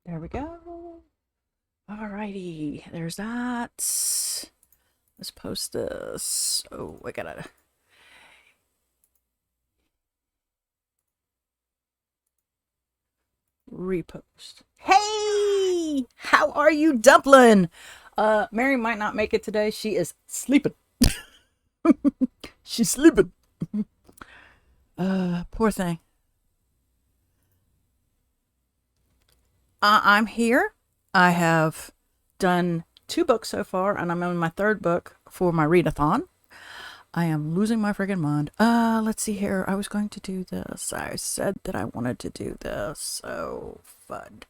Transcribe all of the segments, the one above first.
There we go. Alrighty, there's that. Let's post this. Oh, I gotta. Repost. Hey! How are you, Dumpling? Mary might not make it today. She is sleeping. She's sleeping. Poor thing. I'm here. I have done 2 books so far, and I'm on my 3rd book for my readathon. I am losing my friggin' mind. Let's see here. I was going to do this. I said that I wanted to do this. So, fun.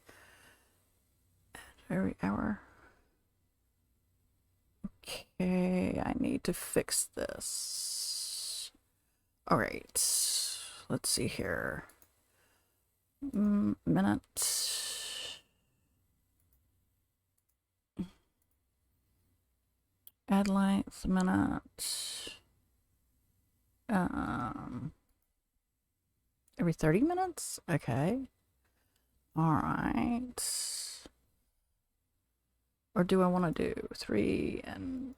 Every hour. Okay, I need to fix this. All right. Let's see here. Minute. Add length, minute. Every 30 minutes? Okay. All right. Or do I want to do 3 and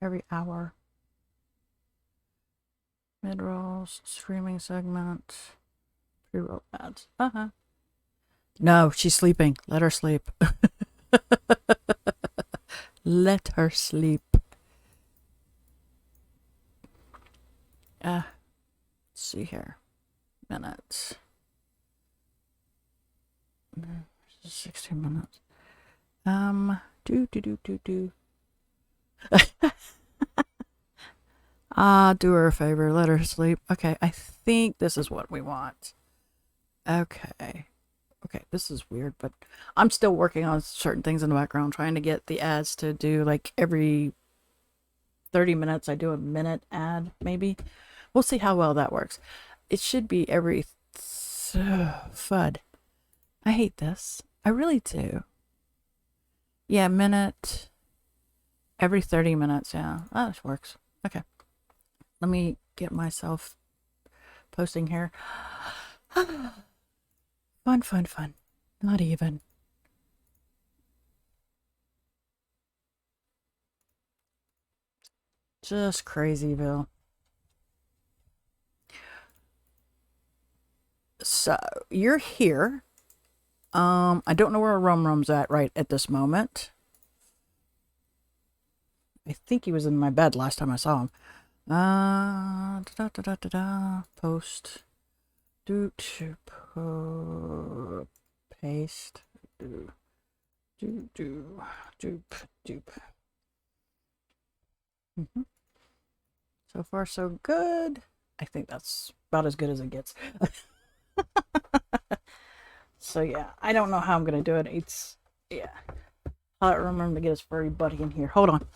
every hour? Mid-rolls, streaming segment, pre-roll ads. No, she's sleeping. Let her sleep. Let her sleep. Let's see here. Minutes. 16 minutes. Do. Do her a favor. Let her sleep. Okay, I think this is what we want. Okay. Okay, this is weird, but I'm still working on certain things in the background, trying to get the ads to do like every 30 minutes. I do a minute ad, maybe. We'll see how well that works. It should be every FUD. I hate this. I really do. Yeah, minute. Every 30 minutes. Yeah, that works. Okay. Let me get myself posting here. Fun. Not even. Just crazyville. So, you're here. I don't know where Rum's at right at this moment. I think he was in my bed last time I saw him. Post. Paste. Dupe. So far, so good. I think that's about as good as it gets. So yeah, I don't know how I'm gonna do it. Yeah. I'll remember to get his furry buddy in here. Hold on.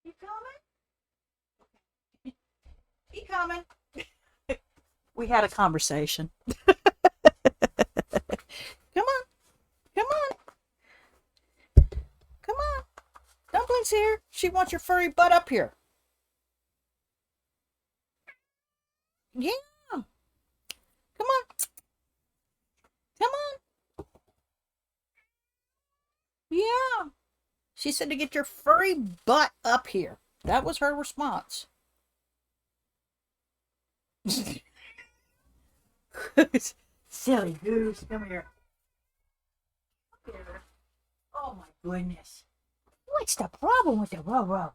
You coming? He coming. We had a conversation. Come on. Dumpling's here. She wants your furry butt up here. Yeah. Come on. Yeah. She said to get your furry butt up here. That was her response. Silly goose. Come here. Oh my goodness. What's the problem with the row?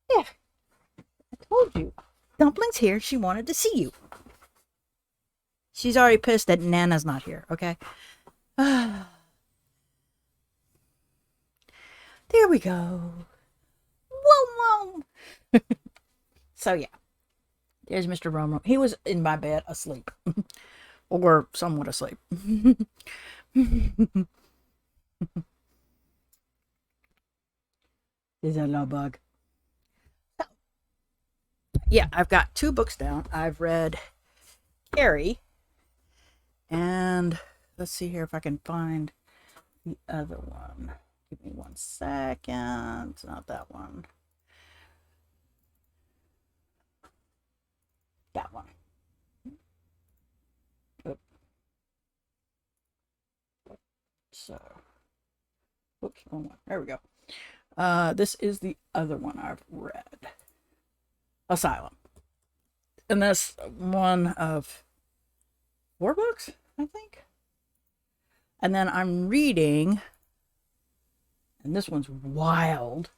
Yeah. I told you. Dumpling's here. She wanted to see you. She's already pissed that Nana's not here, okay? There we go. Whoa. So, yeah. There's Mr. Romo. He was in my bed asleep. Or somewhat asleep. Is a love bug. Yeah, I've got 2 books down. I've read Carrie. And let's see here if I can find the other one. Give me 1 second. It's not that one. That one. Oop. So, whoops, wrong one. There we go. This is the other one I've read. Asylum. And that's one of 4 books, I think. And then I'm reading, and this one's wild.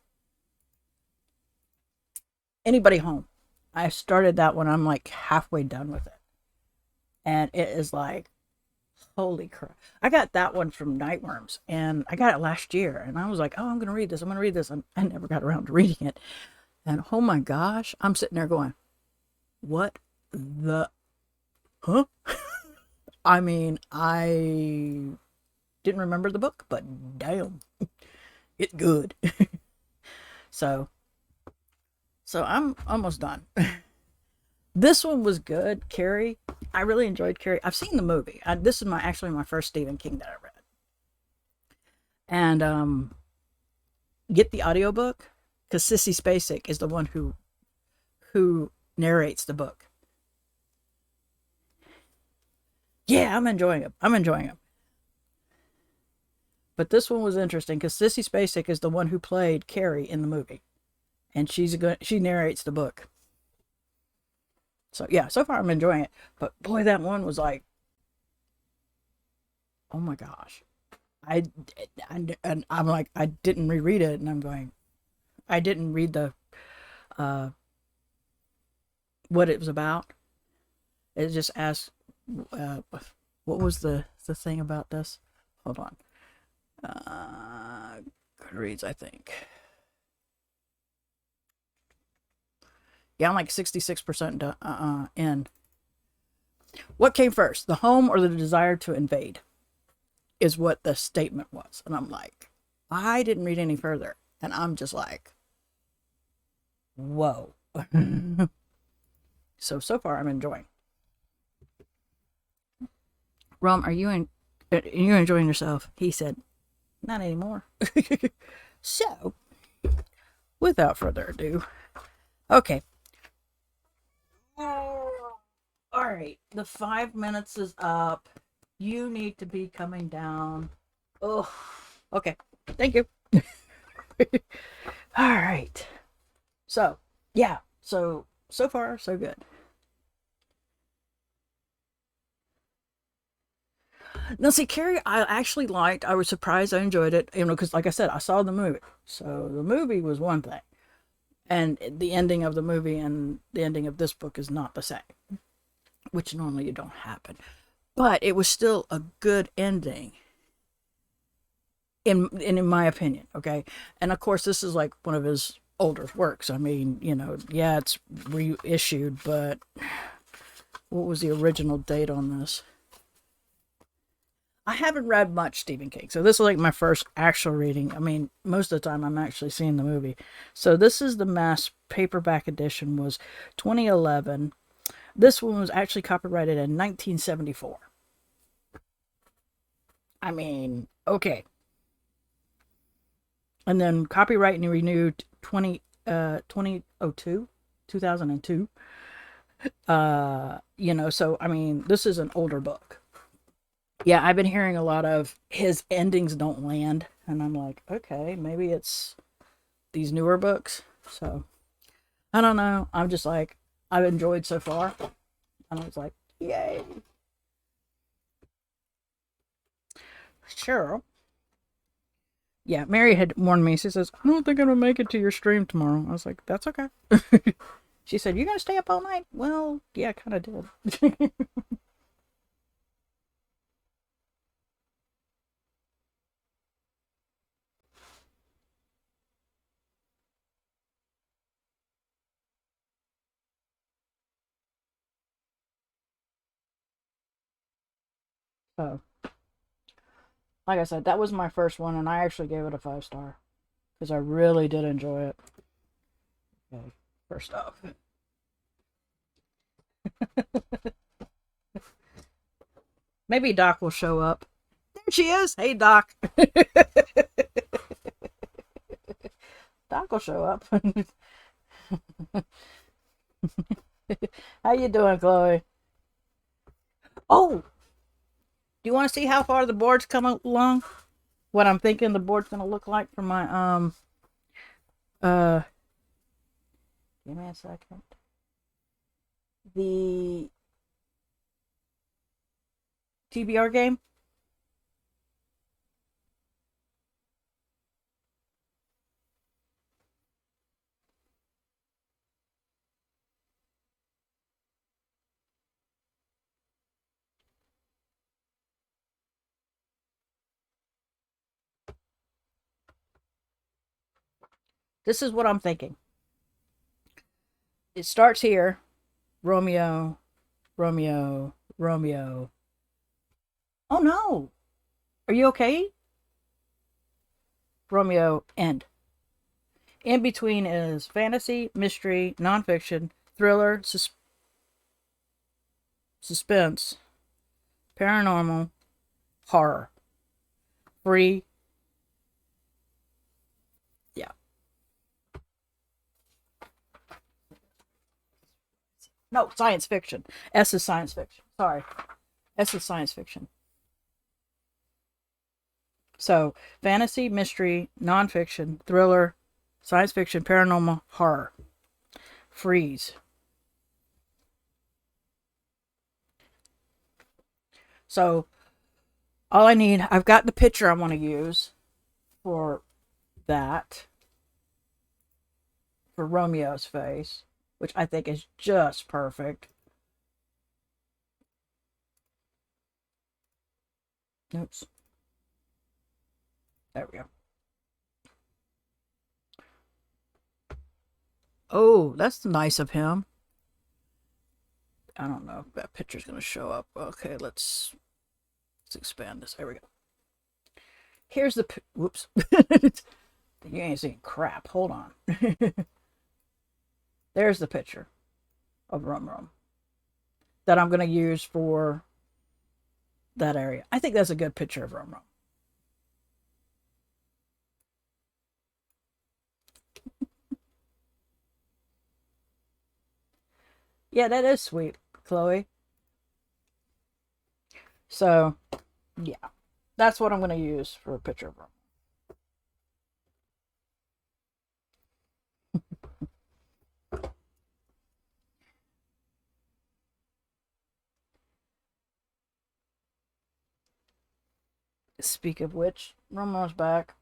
Anybody Home. I started that one. I'm like halfway done with it. And it is like, holy crap. I got that one from Nightworms, and I got it last year. And I was like, oh, I'm going to read this. I'm going to read this. And I never got around to reading it. And oh my gosh, I'm sitting there going, what the, huh? I mean, I didn't remember the book, but damn, it's good. so I'm almost done. This one was good, Carrie. I really enjoyed Carrie. I've seen the movie. This is actually my first Stephen King that I read. And get the audiobook, because Sissy Spacek is the one who narrates the book. Yeah, I'm enjoying it. But this one was interesting because Sissy Spacek is the one who played Carrie in the movie, and she narrates the book. So yeah, so far I'm enjoying it. But boy, that one was like, oh my gosh, and I'm like, I didn't reread it, and I'm going, I didn't read the what it was about. It just asked, what was the thing about this? Hold on. Goodreads, I think. Yeah, I'm like 66% in. What came first, the home or the desire to invade? Is what the statement was. And I'm like, I didn't read any further. And I'm just like, whoa. So far I'm enjoying. Rom, are you enjoying yourself? He said, not anymore. So, without further ado, okay. All right, the 5 minutes is up. You need to be coming down. Oh, okay. Thank you. All right. So, yeah. So far, so good. Now, see, Carrie, I actually liked. I was surprised. I enjoyed it. Because like I said, I saw the movie. So the movie was one thing, and the ending of the movie and the ending of this book is not the same, which normally you don't happen. But it was still a good ending, in my opinion. Okay, and of course, this is like one of his older works. I mean, yeah, it's reissued, but what was the original date on this? I haven't read much Stephen King, so this is like my first actual reading. I mean, most of the time I'm actually seeing the movie. So this is the mass paperback edition, was 2011. This one was actually copyrighted in 1974. I mean, okay. And then copyright and renewed 2002. So I mean, this is an older book. Yeah, I've been hearing a lot of his endings don't land, and I'm like, okay, maybe it's these newer books. So I don't know. I'm just like, I've enjoyed so far, and I was like, yay. Sure. Yeah, Mary had warned me. She says, I don't think I'm gonna make it to your stream tomorrow. I was like, that's okay. She said, you gonna stay up all night? Well, yeah, kind of did. So, like I said, that was my first one, and I actually gave it a 5-star because I really did enjoy it. Okay, first off. Maybe Doc will show up. There She is. Hey, Doc. Doc will show up. How you doing, Chloe? Oh, do you want to see how far the board's come along? What I'm thinking the board's gonna look like for my uh give me a second. The TBR game. This is what I'm thinking. It starts here. Romeo, Romeo, Romeo. Oh no. Are you okay? Romeo, end. In between is fantasy, mystery, nonfiction, thriller, suspense, paranormal, horror. Free. Yeah. No, science fiction. S is science fiction. Sorry. S is science fiction. So, fantasy, mystery, nonfiction, thriller, science fiction, paranormal, horror. Freeze. So, all I need, I've got the picture I want to use for that, for Romeo's face, which I think is just perfect. Oops. There we go. Oh, that's nice of him. I don't know if that picture's going to show up. Okay, let's expand this. There we go. Here's the whoops. You ain't seeing crap. Hold on. There's the picture of Rum Rum that I'm going to use for that area. I think that's a good picture of Rum Rum. Yeah, that is sweet, Chloe. So, yeah, that's what I'm going to use for a picture of Rum. Speak of which, Rum Rum's back.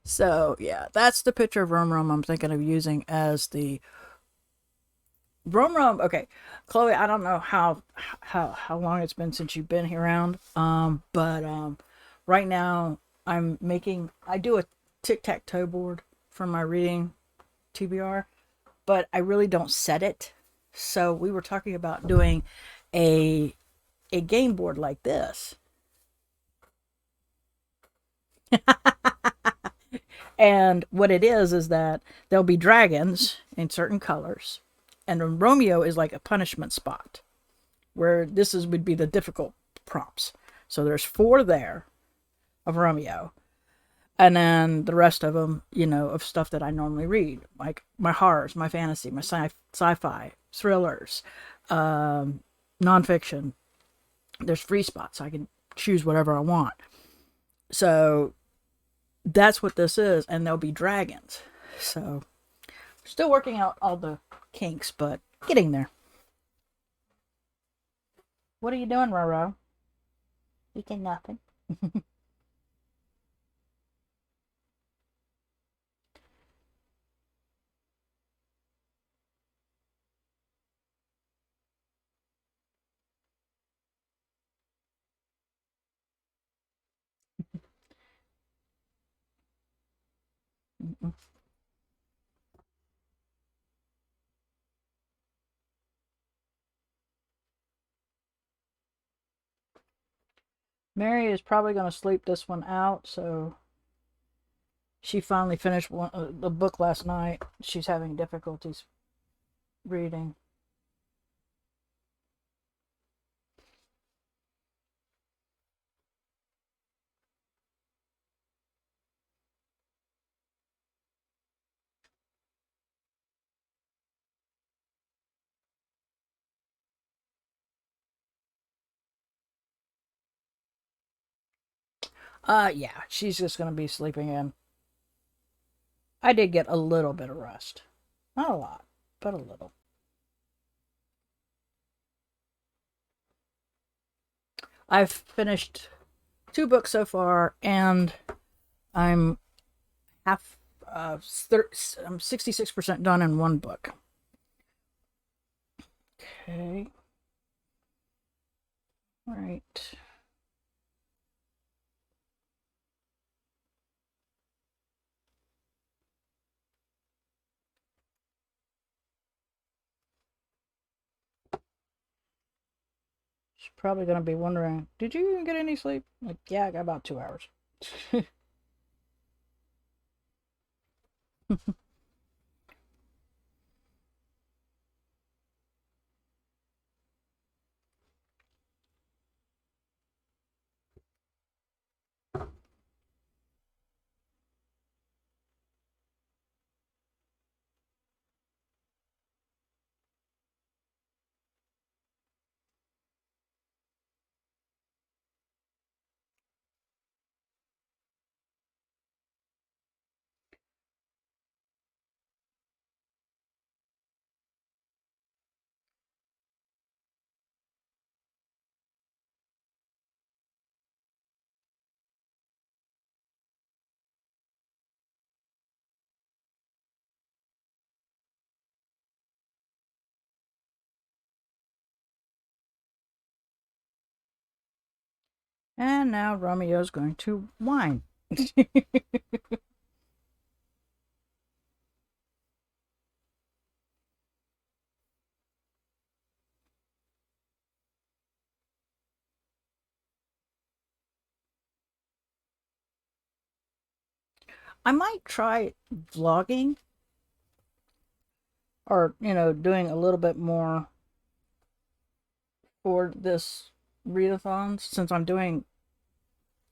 So, yeah, that's the picture of Rum Rum I'm thinking of using as the Rum Rum. Okay, Chloe, I don't know how long it's been since you've been here around. But right now I do a tic-tac-toe board for my reading TBR, but I really don't set it. So we were talking about doing a game board like this. And what it is that there'll be dragons in certain colors, and then Romeo is like a punishment spot where would be the difficult prompts. So there's 4 there of Romeo, and then the rest of them, of stuff that I normally read, like my horrors, my fantasy, my sci-fi, thrillers, nonfiction. There's free spots. I can choose whatever I want. So that's what this is, and there'll be dragons. So still working out all the kinks, but getting there. What are you doing, Roro? Eating nothing. Mary is probably going to sleep this one out, so she finally finished the book last night. She's having difficulties reading. Yeah, she's just gonna be sleeping in. I did get a little bit of rest. Not a lot, but a little. I've finished 2 books so far, and I'm half, I'm 66% done in 1 book. Okay. All right. She's probably gonna be wondering, did you even get any sleep? Like, yeah, I got about 2 hours. And now Romeo's going to whine. I might try vlogging, or, doing a little bit more for this readathon, since I'm doing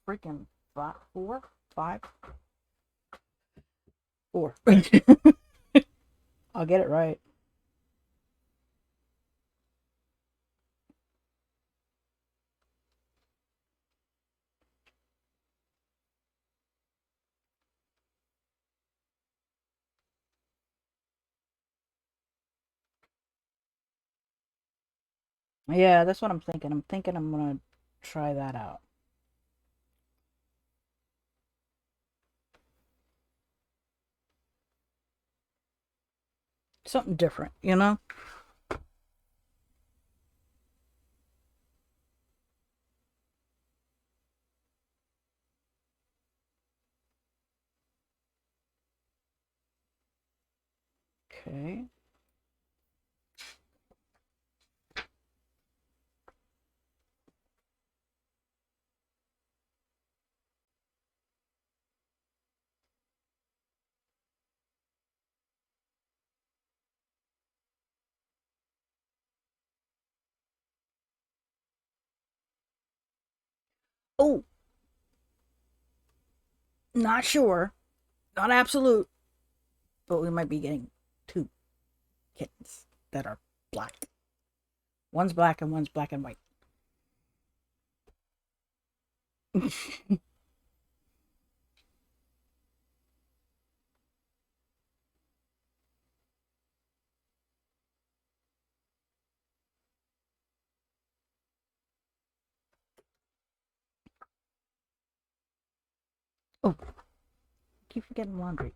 freaking four, five, four. I'll get it right. Yeah, that's what I'm thinking. I'm thinking I'm gonna try that out. Something different, you know? Okay. Oh, not sure. Not absolute. But we might be getting 2 kittens that are black. One's black and one's black and white. Oh, keep forgetting laundry.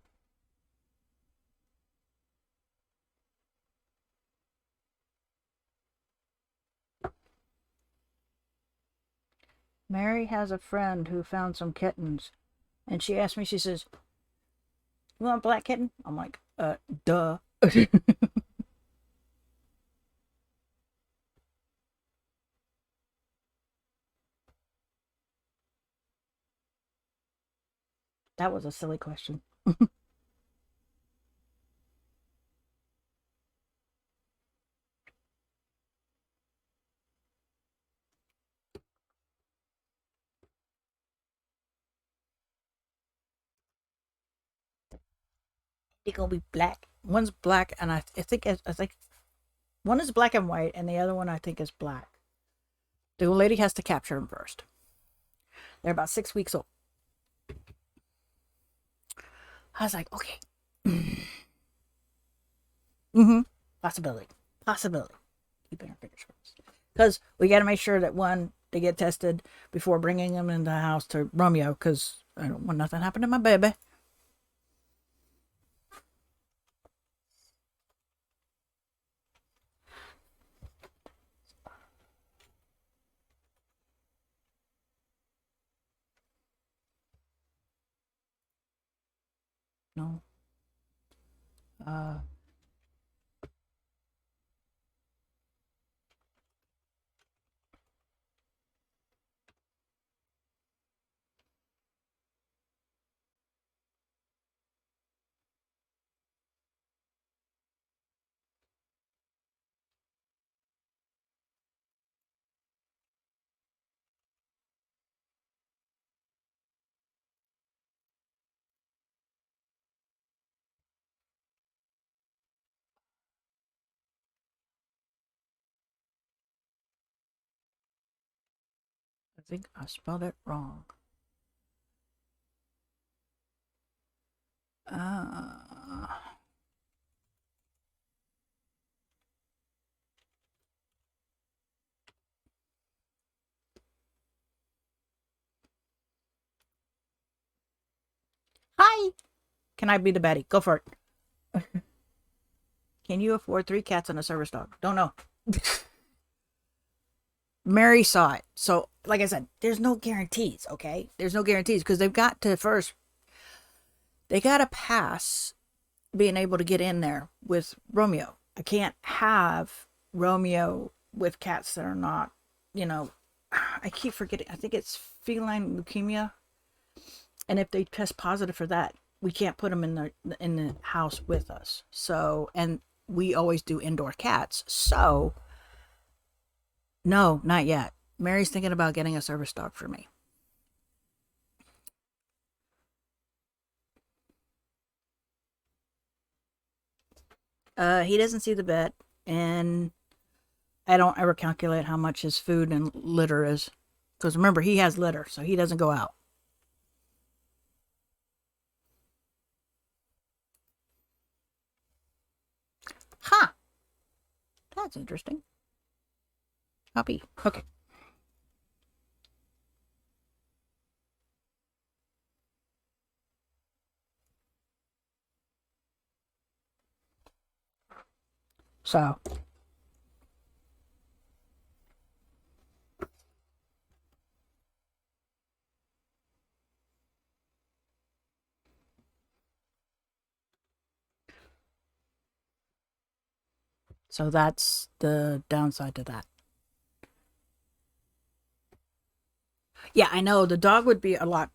Mary has a friend who found some kittens, and she asked me, she says, "You want a black kitten?" I'm like, duh. That was a silly question. They're gonna be black. One's black, and I think one is black and white, and the other one I think is black. The old lady has to capture them first. They're about 6 weeks old. I was like, okay. Mm-hmm. Possibility. Possibility. Keeping our fingers crossed. Because we got to make sure that one, they get tested before bringing them in the house to Romeo, because I don't want nothing happen to my baby. No. Uh, I think I spelled it wrong. Uh, Hi. Can I be the baddie? Go for it. Can you afford 3 cats and a service dog? Don't know. Mary saw it. So, like I said, there's no guarantees, okay? There's no guarantees because they've got to first, they got to pass being able to get in there with Romeo. I can't have Romeo with cats that are not, you know, I keep forgetting. I think it's feline leukemia. And if they test positive for that, we can't put them in the house with us. So, and we always do indoor cats. So, no, not yet. Mary's thinking about getting a service dog for me. He doesn't see the vet, and I don't ever calculate how much his food and litter is. Because remember, he has litter, so he doesn't go out. Huh. That's interesting. Copy. Okay. So, so that's the downside to that. Yeah, I know the dog would be a lot.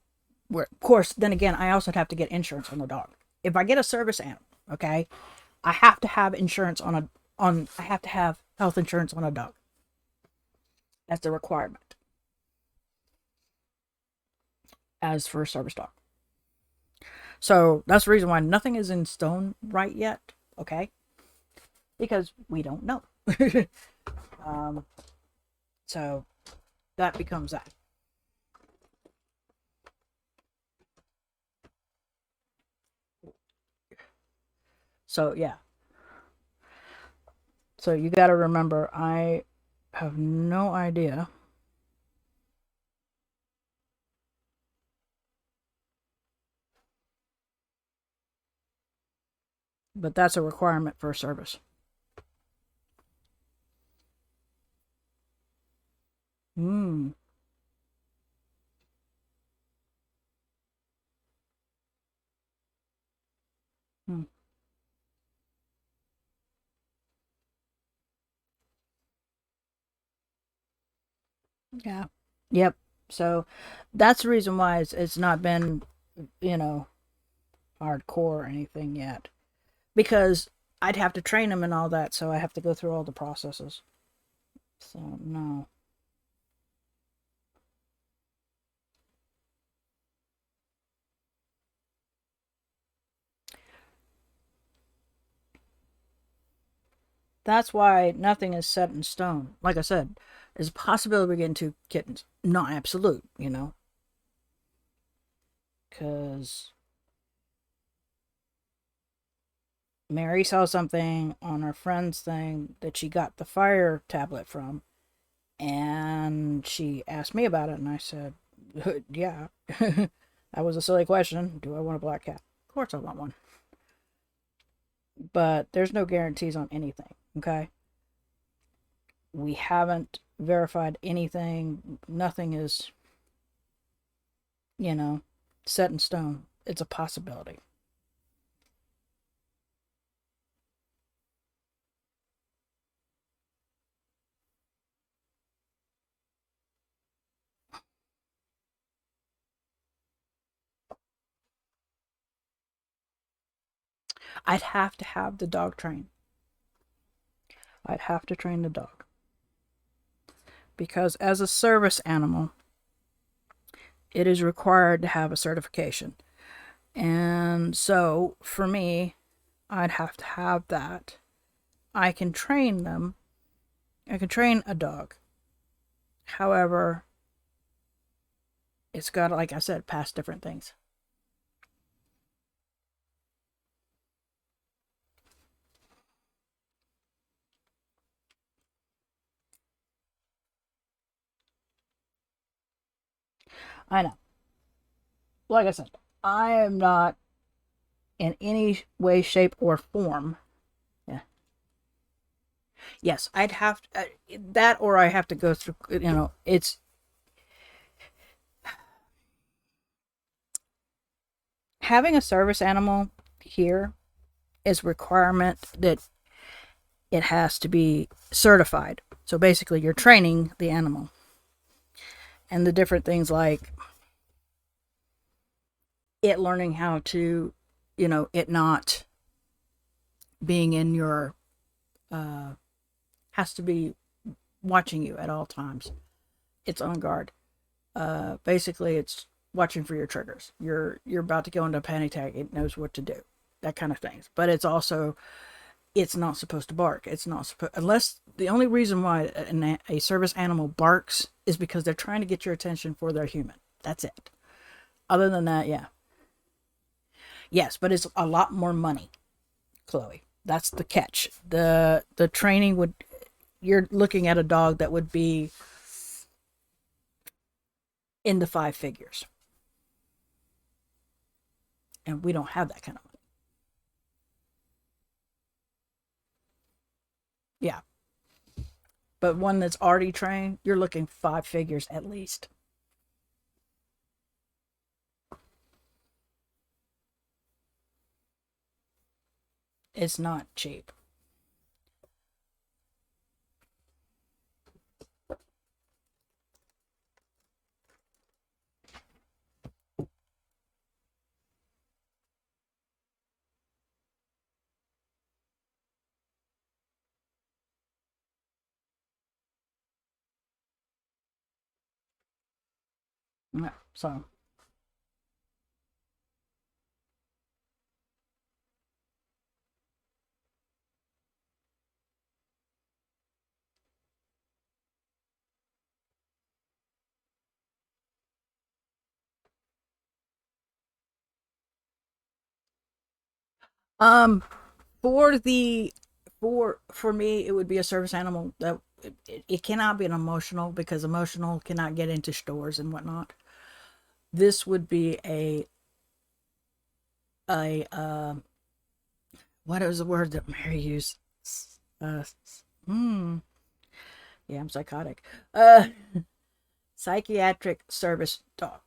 Of course, then again, I also have to get insurance on the dog. If I get a service animal, okay, I have to have insurance on a on. I have to have health insurance on a dog. That's a requirement as for a service dog. So that's the reason why nothing is in stone right yet. Okay, because we don't know. um, so that becomes that. So yeah. So you got to remember, I have no idea, but that's a requirement for a service. Hmm. Hmm. Yeah. Yep. So that's the reason why it's not been, you know, hardcore or anything yet. Because I'd have to train them and all that, so I have to go through all the processes. So no. That's why nothing is set in stone. Like I said, there's a possibility we get into kittens. Not absolute, you know. Cause Mary saw something on her friend's thing that she got the fire tablet from, and she asked me about it, and I said, yeah. That was a silly question. Do I want a black cat? Of course I want one. But there's no guarantees on anything, okay? We haven't verified anything. Nothing is, you know, set in stone. It's a possibility. I'd have to have the dog trained. I'd have to train the dog. Because as a service animal, it is required to have a certification. And so for me, I'd have to have that. I can train them. I can train a dog. However, it's got to, like I said, pass different things. I know. Like I said, I am not in any way, shape, or form. Yeah. Yes, I'd have to, that, or I have to go through. It's having a service animal here is requirement that it has to be certified. So basically, you're training the animal, and the different things like it learning how to, it not being in your, has to be watching you at all times. It's on guard. Basically, it's watching for your triggers. You're about to go into a panic attack. It knows what to do. That kind of things. But it's also, it's not supposed to bark. It's not supposed, unless the only reason why a service animal barks is because they're trying to get your attention for their human. That's it. Other than that, yeah. Yes, but it's a lot more money, Chloe. That's the catch. The training would, you're looking at a dog that would be in the five figures. And we don't have that kind of money. Yeah. But one that's already trained, you're looking five figures at least. It's not cheap. Yeah, so, um, for the for me, it would be a service animal that it cannot be an emotional, because emotional cannot get into stores and whatnot. This would be a what was the word that Mary used? Uh, hmm. Yeah, I'm psychotic. Psychiatric service dog.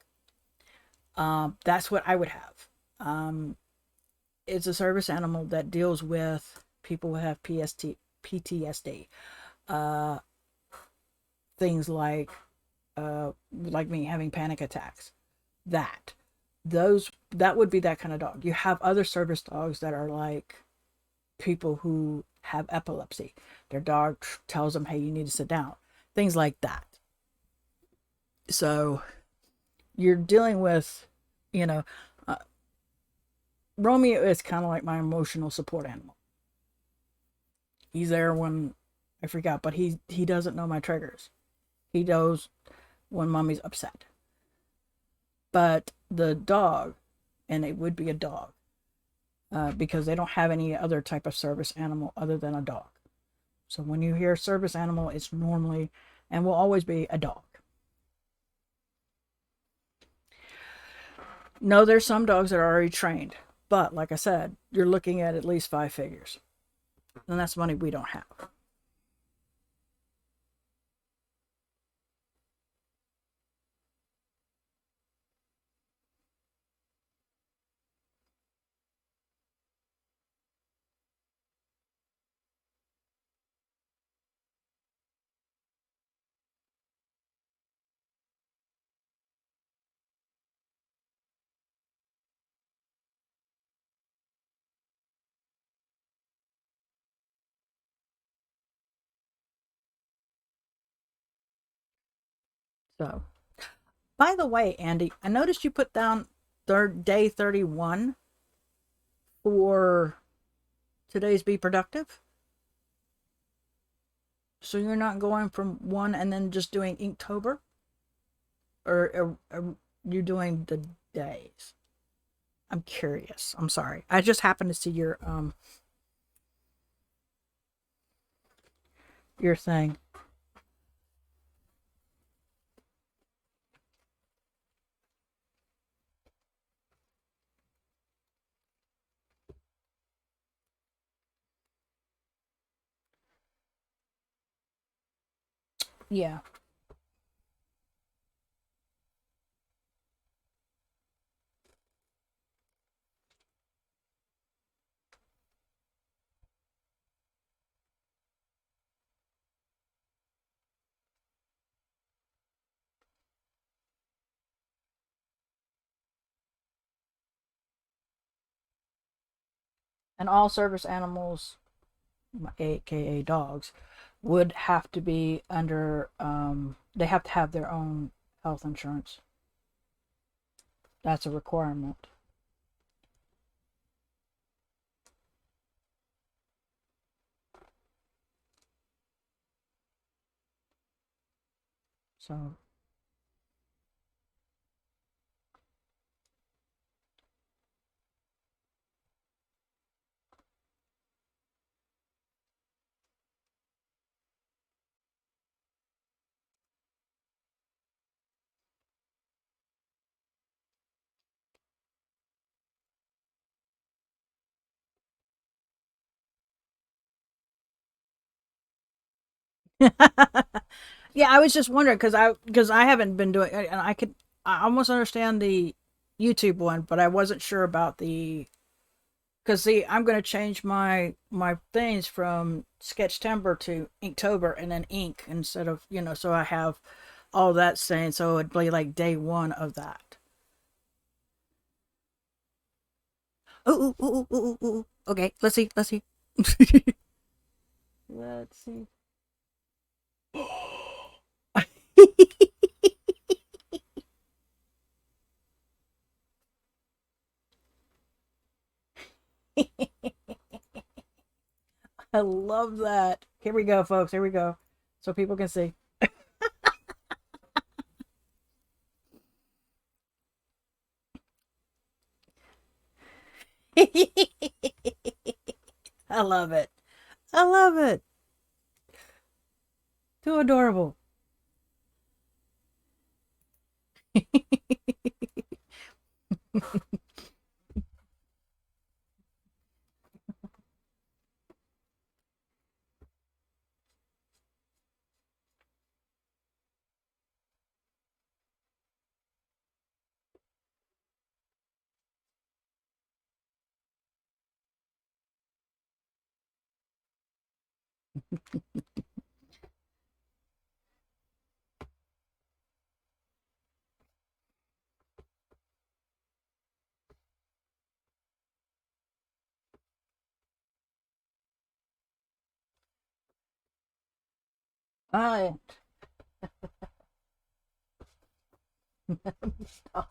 That's what I would have. It's a service animal that deals with people who have PTSD. Uh, Things like me having panic attacks. That that would be that kind of dog. You have other service dogs that are like people who have epilepsy. Their dog tells them, "Hey, you need to sit down." Things like that. So you're dealing with, you know, uh, Romeo is kind of like my emotional support animal. He's there when I freak out, but he doesn't know my triggers. He knows when mommy's upset. But the dog, and it would be a dog, because they don't have any other type of service animal other than a dog. So when you hear service animal, it's normally and will always be a dog. No, there's some dogs that are already trained, but like I said, you're looking at least five figures, and that's money we don't have. So, by the way, Andy, I noticed you put down third day 31 for today's Be Productive. So you're not going from one and then just doing Inktober, or are you doing the days? I'm curious. I'm sorry. I just happened to see your thing. Yeah. And all service animals, aka dogs, would have to be under they have to have their own health insurance. That's a requirement. So yeah, I was just wondering because I haven't been doing and I almost understand the YouTube one, but I wasn't sure about the because see I'm going to change my things from Sketchtember to Inktober and then ink instead of so I have all that saying so it'd be like day one of that. Oh, oh, oh, oh, oh, oh. Okay, let's see, let's see. Let's see. I love that. Here we go, folks. Here we go. So people can see. I love it. I love it. Too adorable. I stop.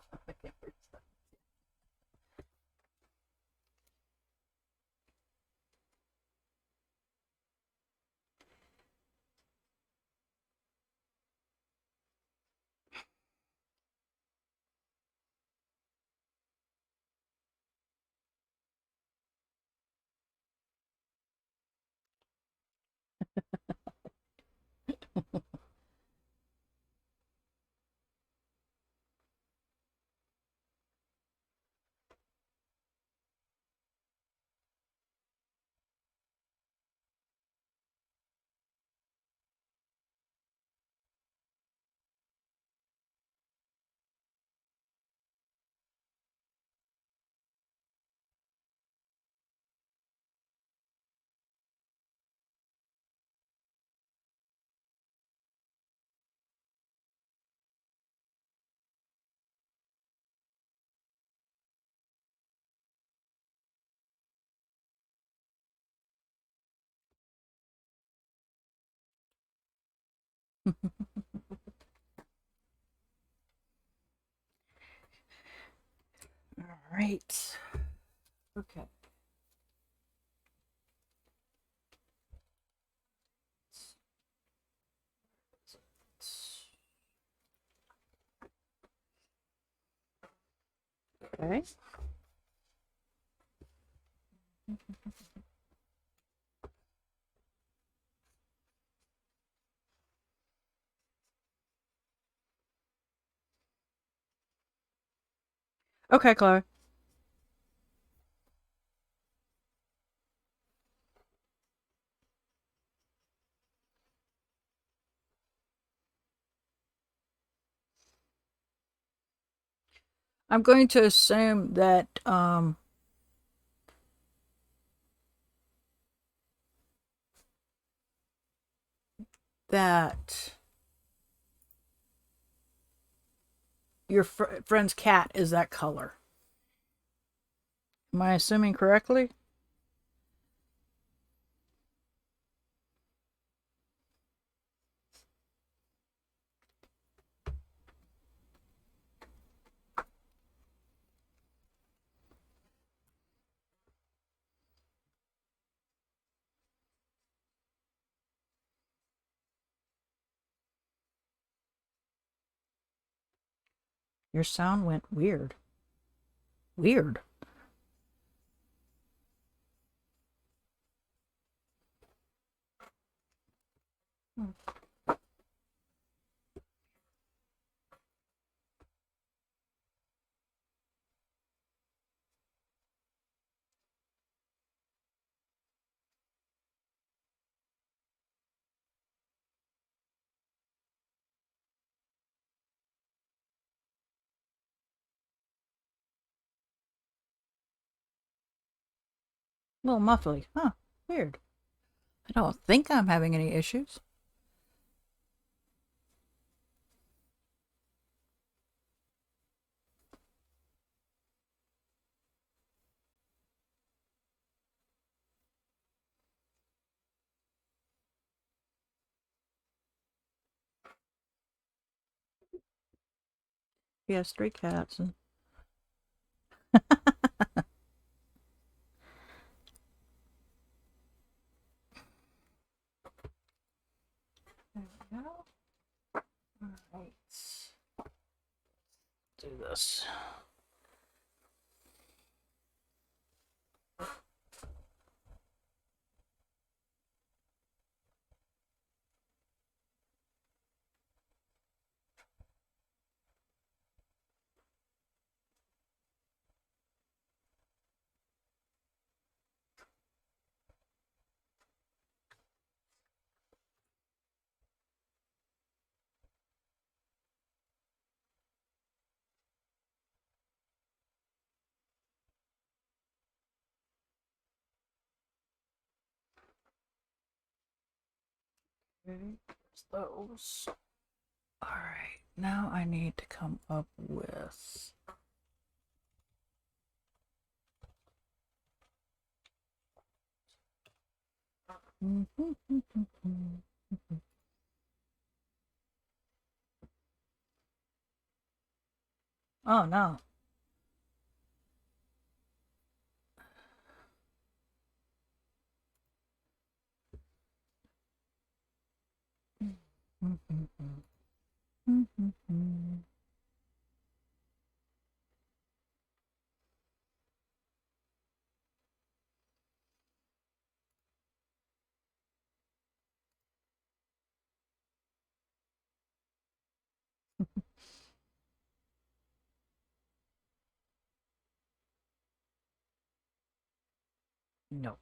All right. Okay. Okay. Okay, Chloe. I'm going to assume that that your friend's cat is that color. Am I assuming correctly? Your sound went weird. Weird. A little muffly. Huh. Weird. I don't think I'm having any issues. He has 3 cats and there we go. Alright. Do this. Okay, those. Alright, now I need to come up with oh no. No.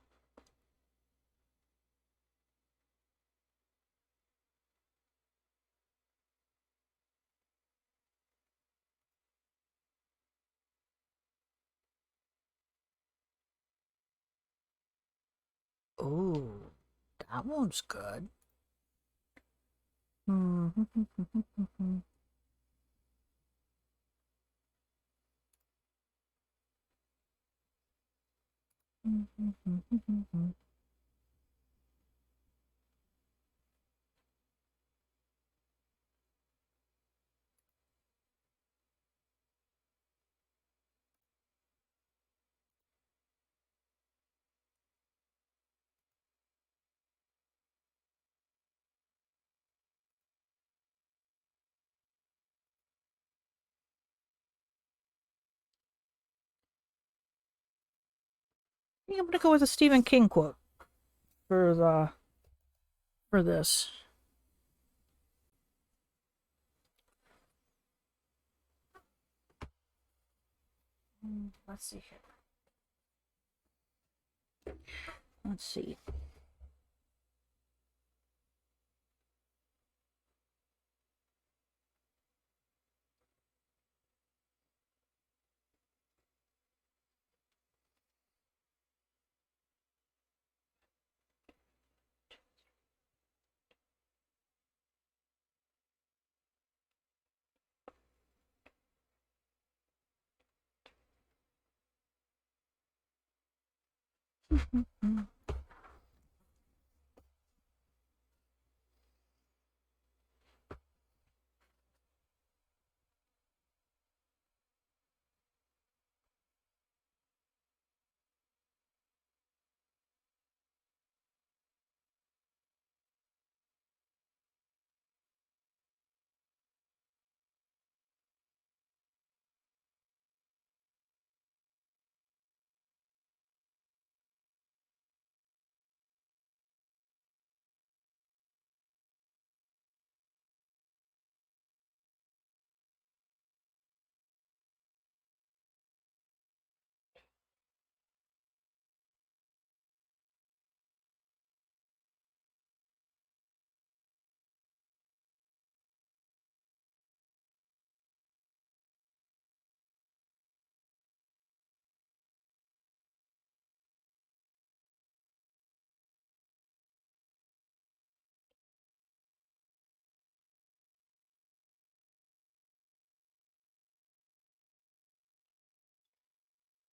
Oh, that one's good. I'm gonna go with a Stephen King quote for the for this. Let's see here. Let's see.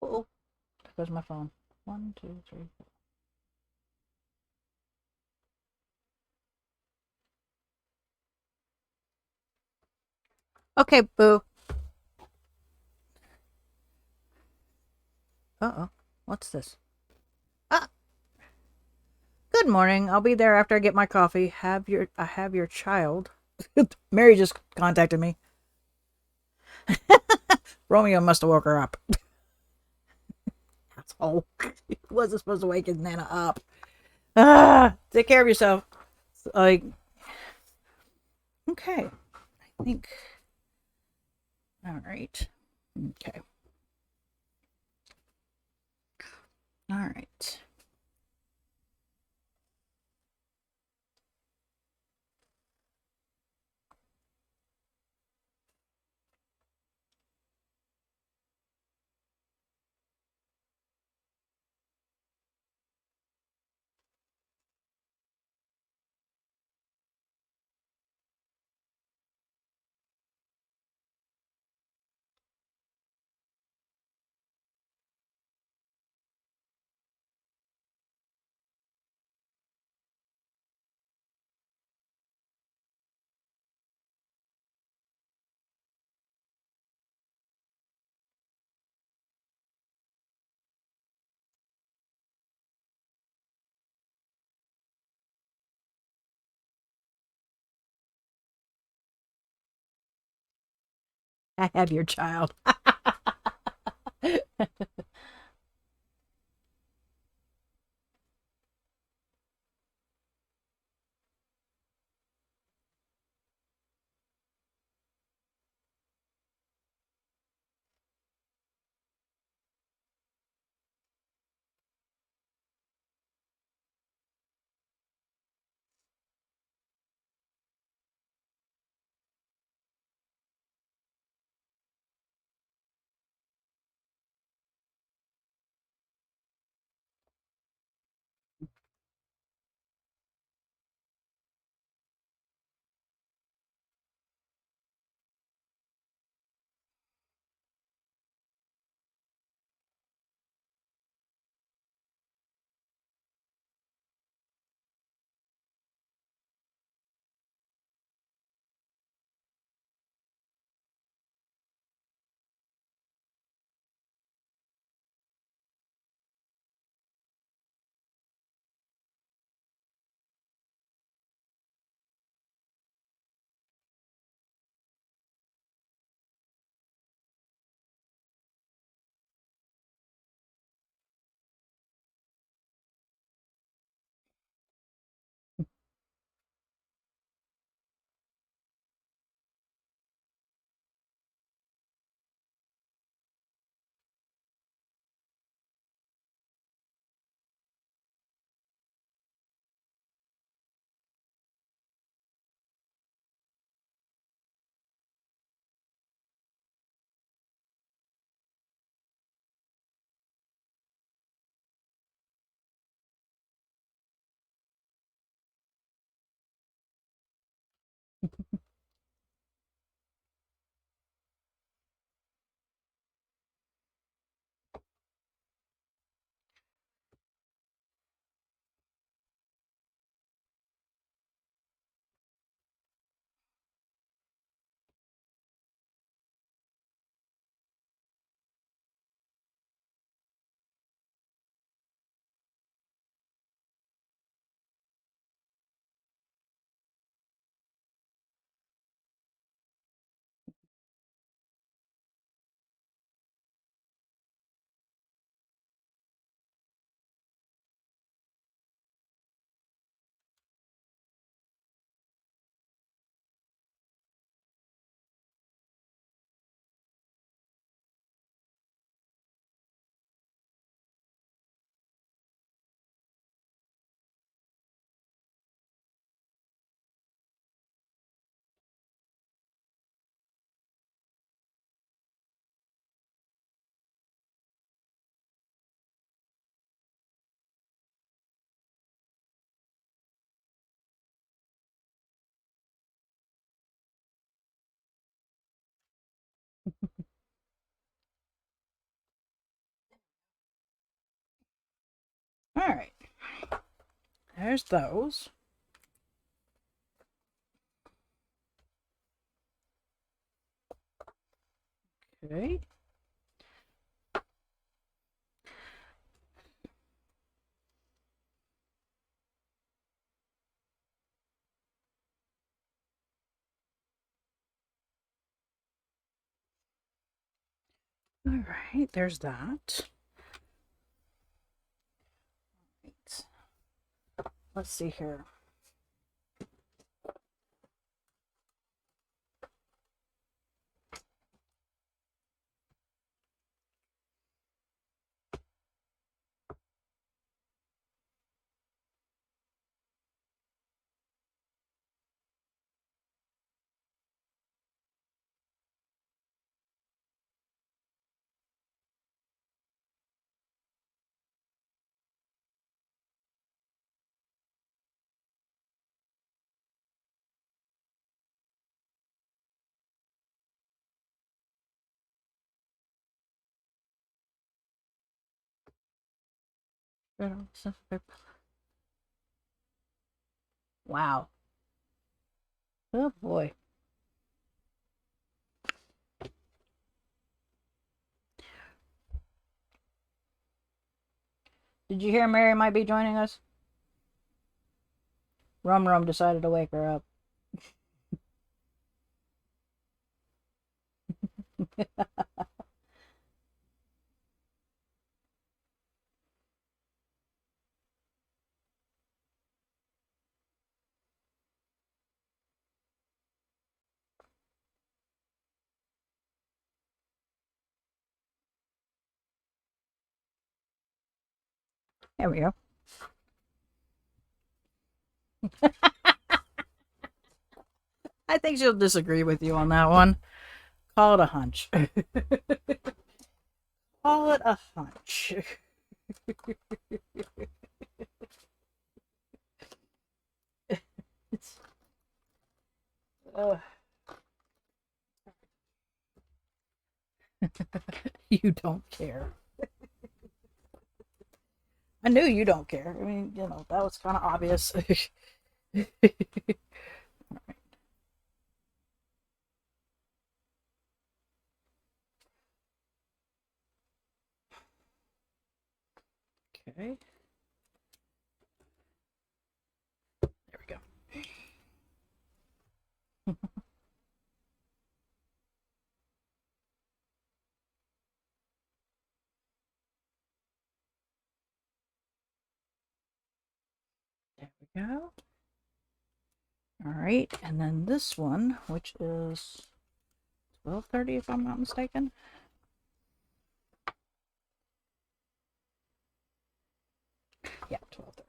Oh, there goes my phone. 1, 2, 3, 4. Okay, boo. Uh-oh. What's this? Ah, good morning. I'll be there after I get my coffee. I have your child. Mary just contacted me. Romeo must have woke her up. Asshole. He wasn't supposed to wake his Nana up. Take care of yourself. Like, okay. I think. All right. Okay. All right. I have your child. right. There's those. Okay. All right, there's that. Right. Let's see here. Wow. Oh boy. Did you hear Mary might be joining us? Rum Rum decided to wake her up. There we go. I think she'll disagree with you on that one. Call it a hunch. Call it a hunch. You don't care. I knew you don't care. I mean, you know, that was kind of obvious. Okay. There we go. There we go. All right, and then this one, which is 12:30, if I'm not mistaken. Yeah, 12:30.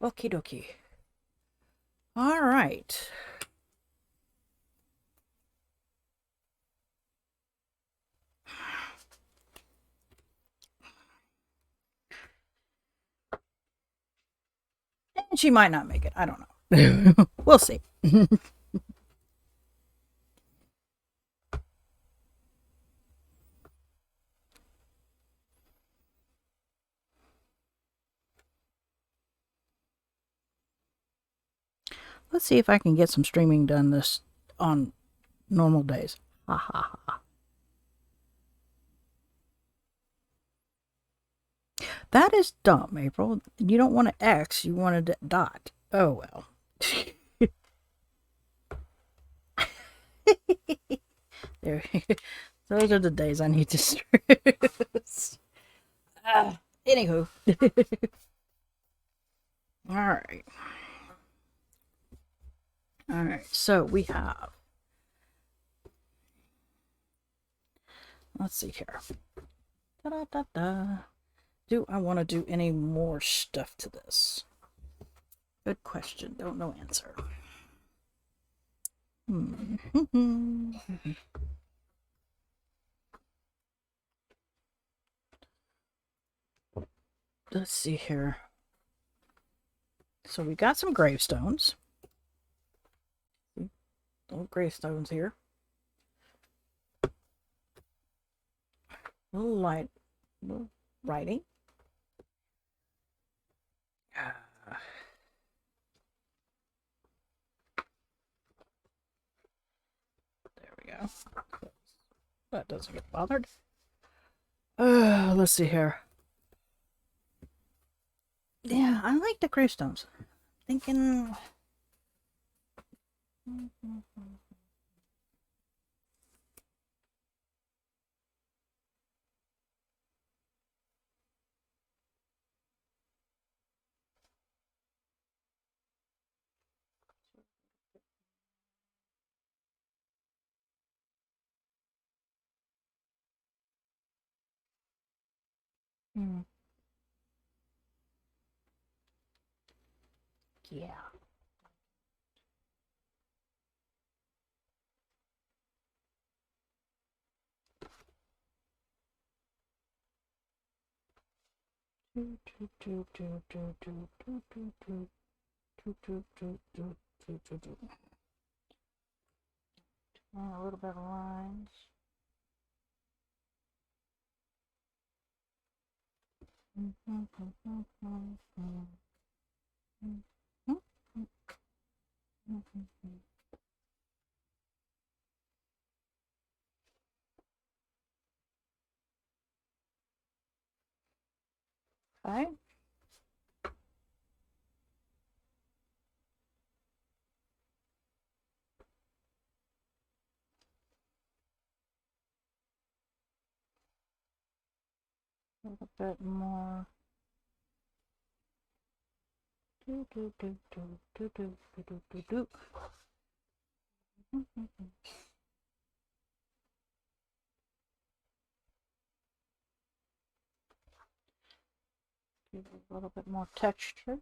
Okie dokie. All right. And she might not make it. I don't know. We'll see. Let's see if I can get some streaming done this on normal days. Ha ha ha. That is dumb, April. You don't want an X, you want a dot. Oh well. There. Those are the days I need to stress. Anywho. All right. All right. So we have. Let's see here. Da-da-da-da. Do I want to do any more stuff to this? Good question. Don't know answer. Let's see here. So we got some gravestones. Little gravestones here. Little light. Little writing. There we go. That doesn't get bothered. Let's see here. Yeah, I like the gravestones. Thinking. Hmm. Yeah. A little bit of lines. Okay. A little bit more. Give a little bit more texture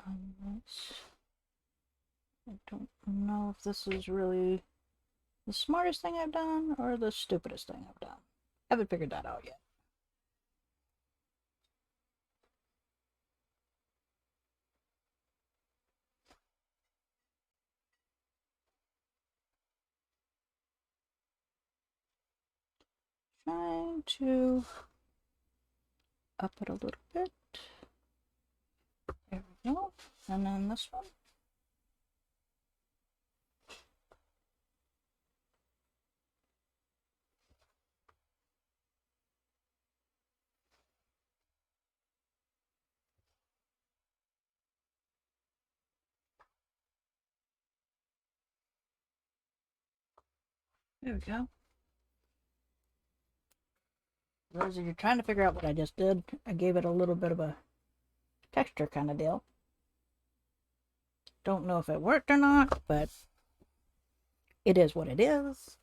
on this. I don't know if this is really the smartest thing I've done or the stupidest thing I've done. Haven't figured that out yet. Trying to up it a little bit. There we go. And then this one. There we go. For those of you trying to figure out what I just did, I gave it a little bit of a texture kind of deal. Don't know if it worked or not, but it is what it is.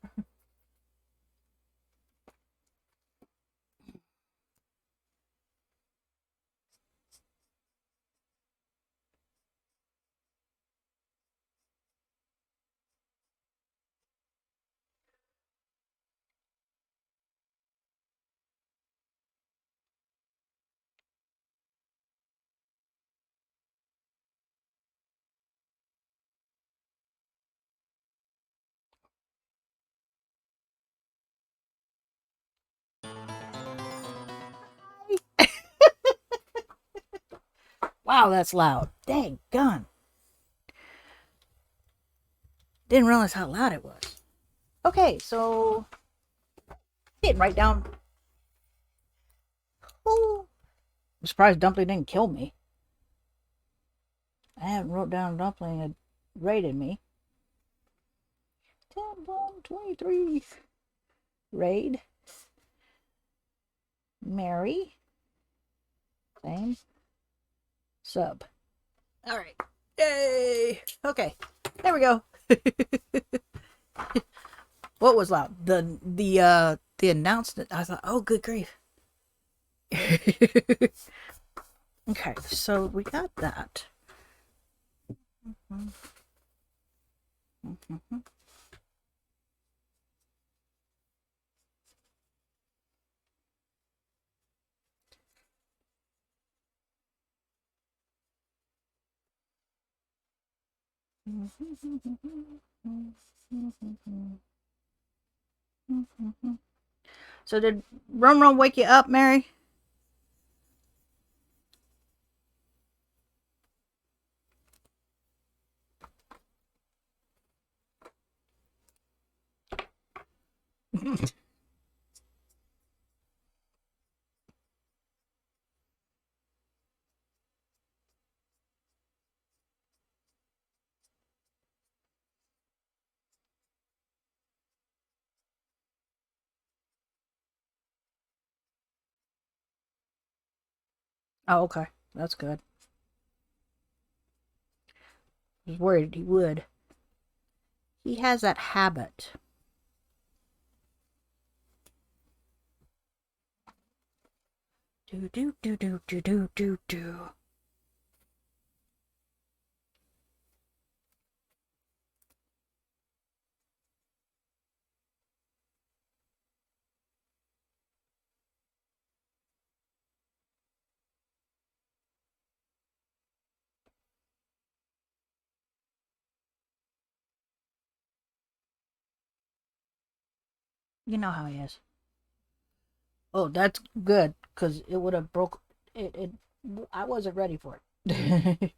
Wow, that's loud. Dang gun. Didn't realize how loud it was. Okay, so I didn't write down. Oh, I'm surprised Dumpling didn't kill me. I haven't wrote down Dumpling had raided me. 10, 23. Raid. Mary. Same. Sub. Alright. Yay! Okay. There we go. What was loud? The announcement. I thought, oh good grief. Okay, so we got that. So did Rum Rum wake you up, Mary? Oh, okay. That's good. I was worried he would. He has that habit. Do do do do do do do do. You know how he is. Oh, that's good, because it would have broke it. I wasn't ready for it.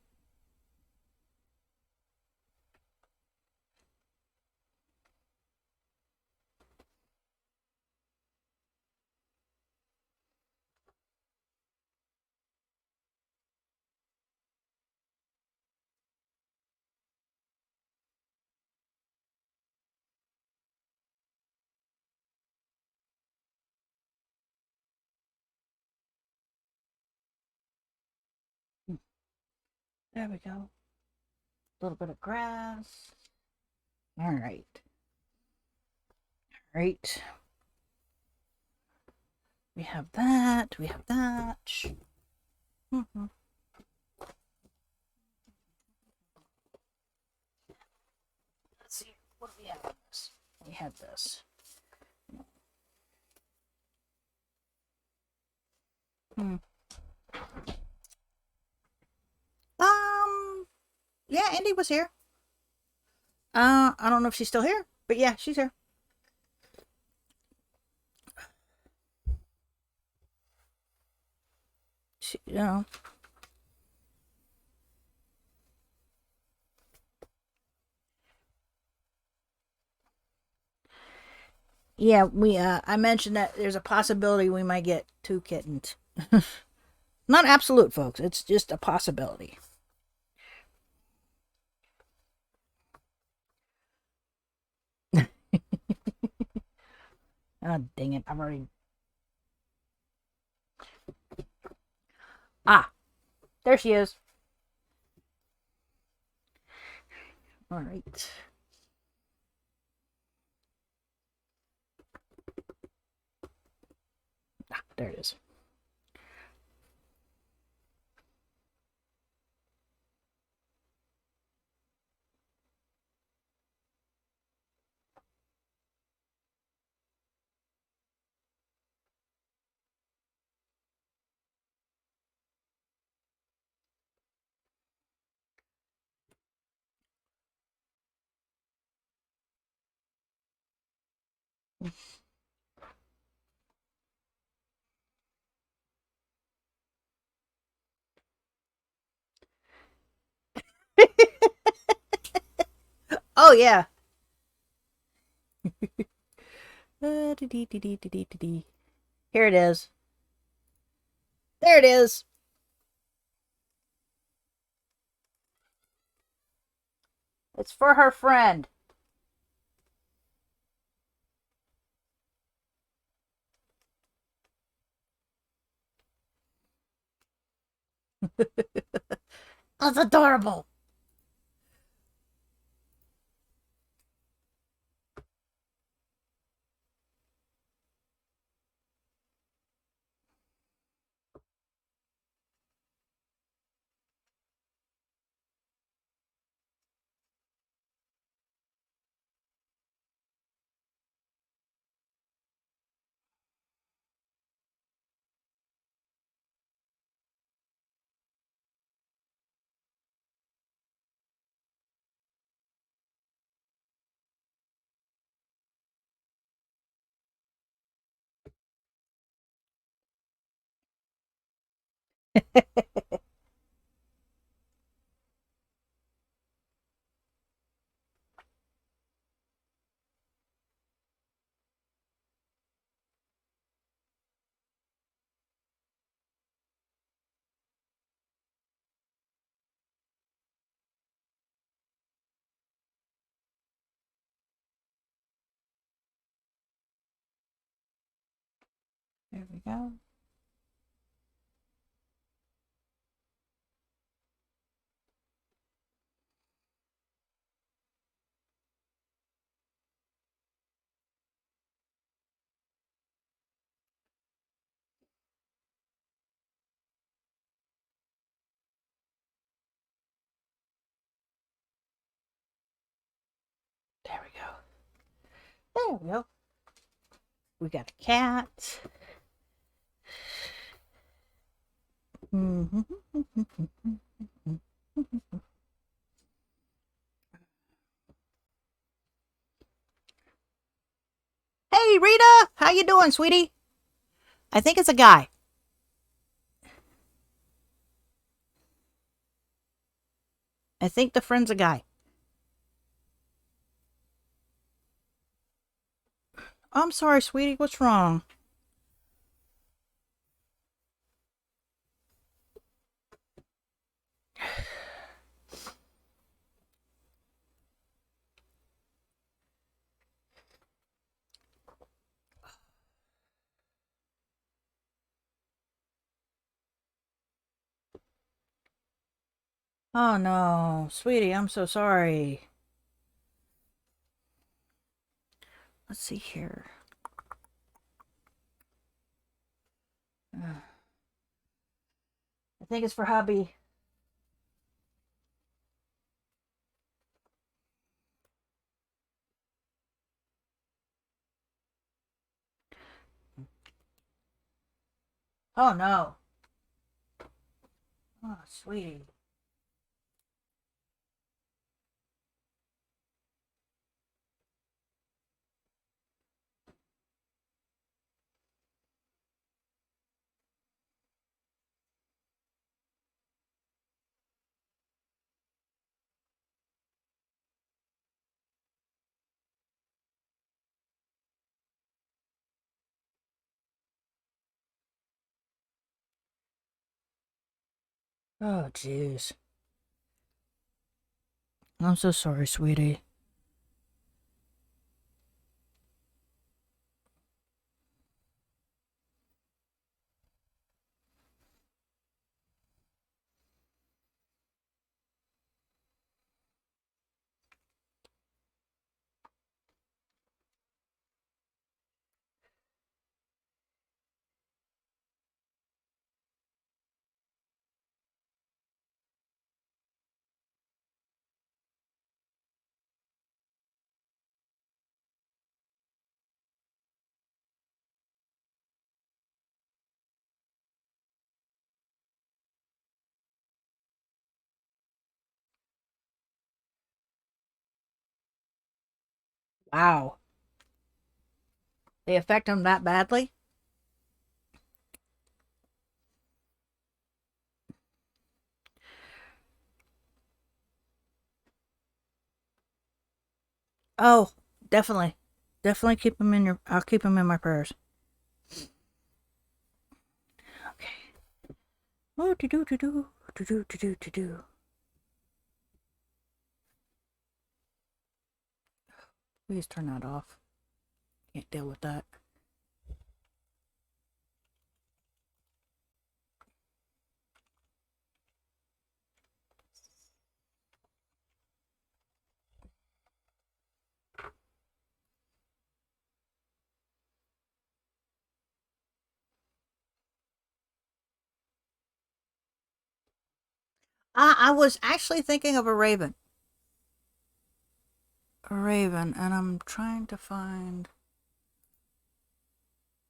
There we go. A little bit of grass. All right. Right. We have that. We have that. Mm-hmm. Let's see. What do we have on this? We had this. Hmm. Yeah, Andy was here. I don't know if she's still here, but yeah, she's here. You know. Yeah, we I mentioned that there's a possibility we might get two kittens. Not absolute, folks. It's just a possibility. Oh, dang it. I've already. Ah, there she is. All right. Ah, there it is. Oh, yeah. Here it is. There it is. It's for her friend. That's adorable. There we go. There we go. There we go. We got a cat. Hey, Rita, how you doing, sweetie? I think it's a guy. I think the friend's a guy. I'm sorry, sweetie. What's wrong? Oh no, sweetie, I'm so sorry. Let's see here. I think it's for hubby. Oh no. Oh, sweetie. Oh, jeez. I'm so sorry, sweetie. Wow. They affect him that badly? Oh, definitely. Definitely keep him in your I'll keep him in my prayers. Okay. Oh, do do do do do do do do do. Please turn that off. Can't deal with that. I was actually thinking of a raven. A raven, and I'm trying to find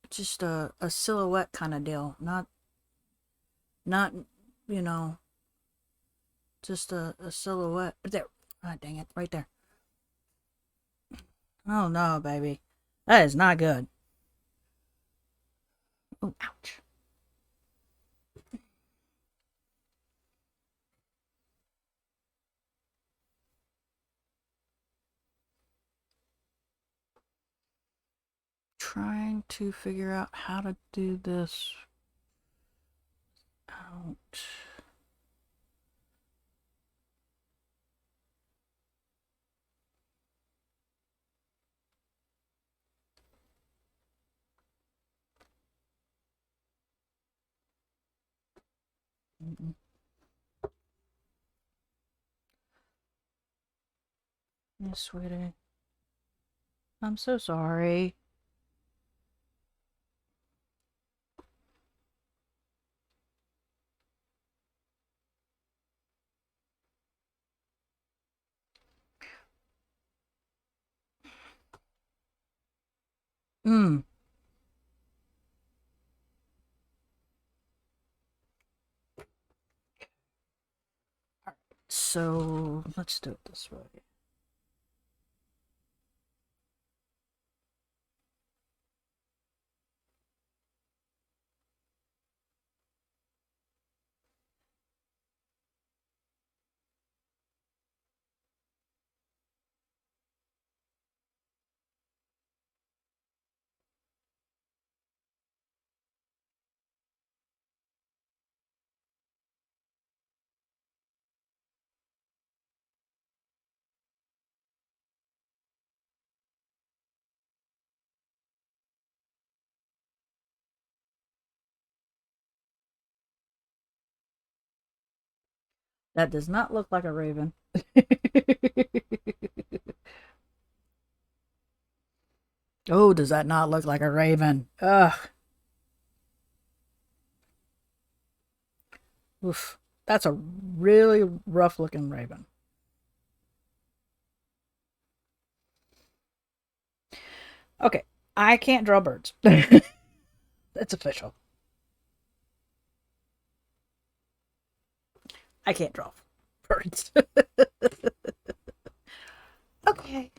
just a silhouette kind of deal. Not you know, just a silhouette. There. Ah, dang it, right there. Oh no, baby. That is not good. Oh, ouch. trying to figure out how to do this out. Yes, sweetie. I'm so sorry. Mm. So let's do it this way. That does not look like a raven. Oh, does that not look like a raven? Ugh. Oof. That's a really rough looking raven. Okay, I can't draw birds. That's official. I can't draw birds. Okay.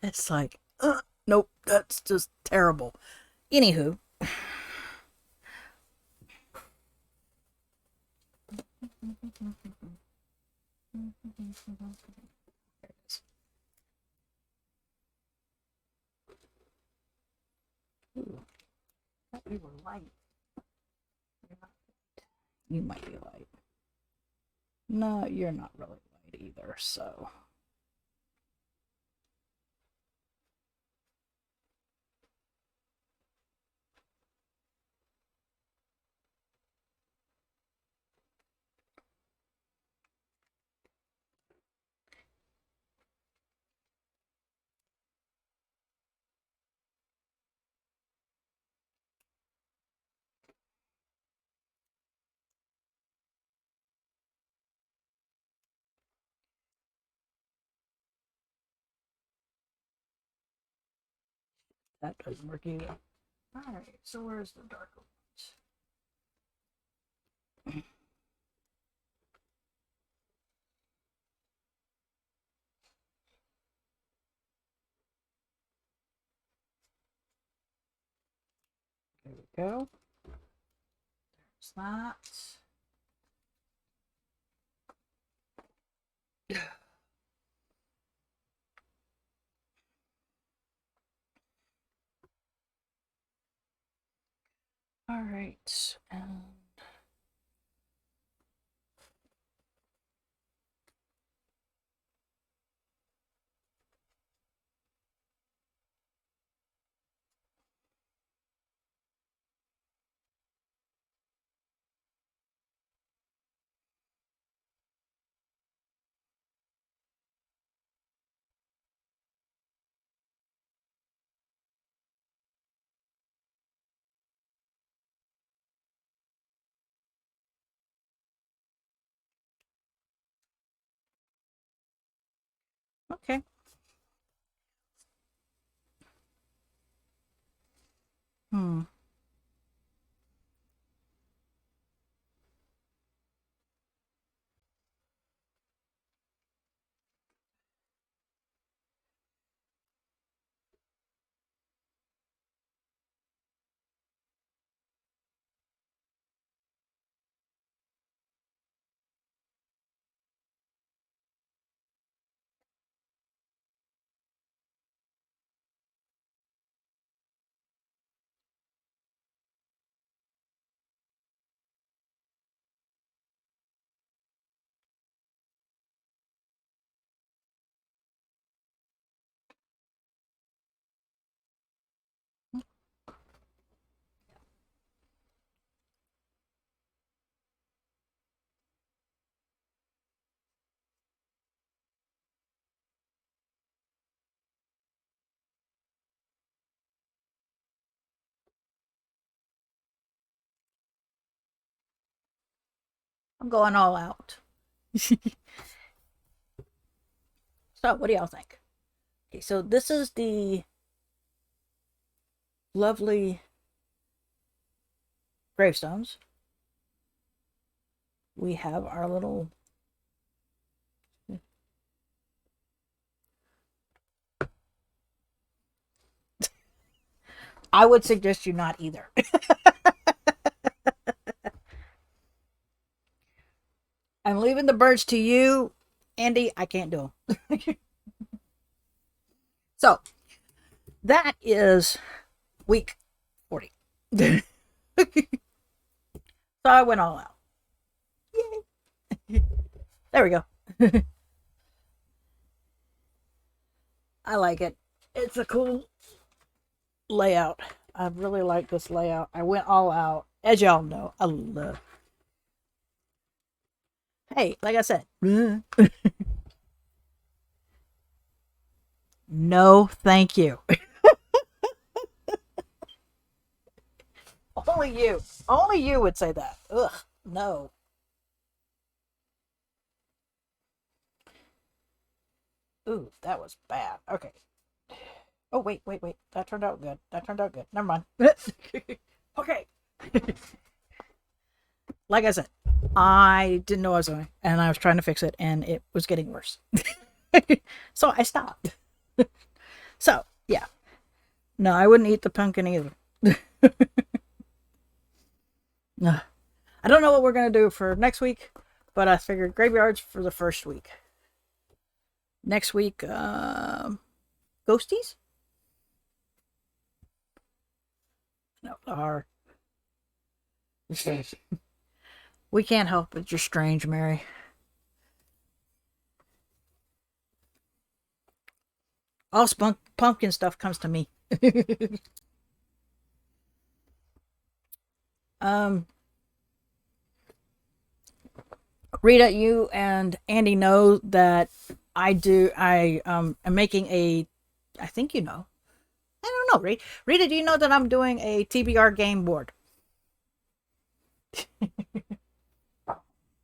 It's like, nope, that's just terrible. Anywho. Ooh, thought we were light. You might be light. No, you're not really light either, so. That doesn't work either. Alright, so where's the darker ones? There we go. There's that. Alright, and okay. Hmm. I'm going all out. So, what do y'all think? Okay, so this is the lovely gravestones. We have our little I would suggest you not either. I'm leaving the birds to you, Andy. I can't do them. So that is week 40. So I went all out. Yay. There we go. I like it. It's a cool layout. I really like this layout. I went all out. As y'all know, I love. Hey, like I said, no, thank you. Only you would say that. Ugh, no. Ooh, that was bad. Okay. Oh, wait. That turned out good. Never mind. Okay. Like I said, I didn't know what I was doing, and I was trying to fix it, and it was getting worse. So I stopped. So, yeah. No, I wouldn't eat the pumpkin either. No. I don't know what we're going to do for next week, but I figured graveyards for the first week. Next week, ghosties? No, are. We can't help it. You're strange, Mary. All pumpkin stuff comes to me. um, Rita, you and Andy know that I am making a. I think you know. I don't know, Rita. Do you know that I'm doing a TBR game board?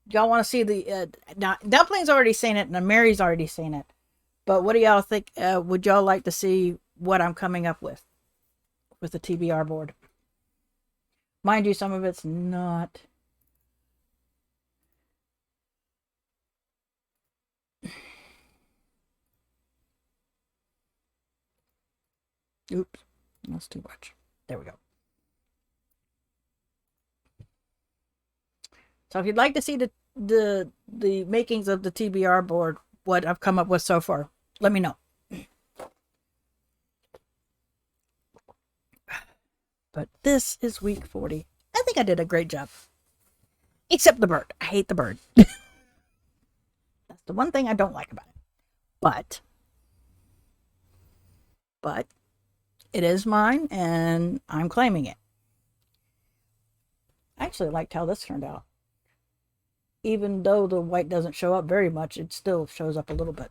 Y'all want to see the now? Dumpling's already seen it, and Mary's already seen it. But what do y'all think? Would y'all like to see what I'm coming up with the TBR board? Mind you, some of it's not. Oops, that's too much. There we go. So if you'd like to see the makings of the TBR board, what I've come up with so far, let me know. But this is week 40. I think I did a great job. Except the bird. I hate the bird. That's the one thing I don't like about it. But it is mine and I'm claiming it. I actually liked how this turned out. Even though the white doesn't show up very much, it still shows up a little bit.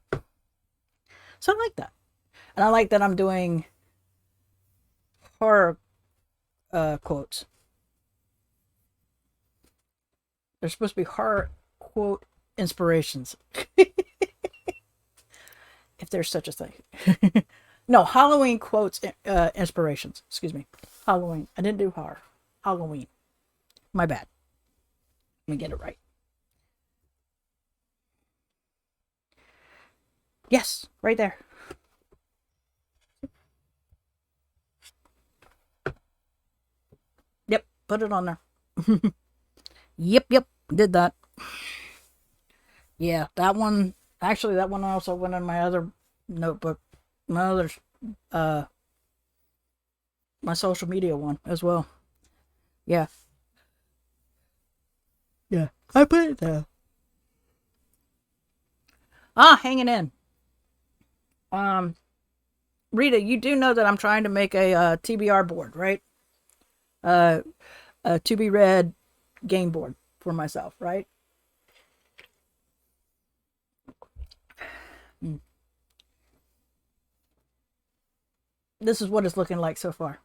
So I like that. And I like that I'm doing horror quotes. There's supposed to be horror quote inspirations. If there's such a thing. No, Halloween quotes inspirations. Excuse me. Halloween. I didn't do horror. Halloween. My bad. Let me get it right. Yes, right there. Yep, put it on there. Yep, did that. Yeah, that one. Actually, that one also went in my other notebook. My other, uh, my social media one as well. Yeah. Yeah, I put it there. Hanging in. Um, Rita, you do know that I'm trying to make a TBR board, right? Uh, a to be read game board for myself, right? This is what it's looking like so far.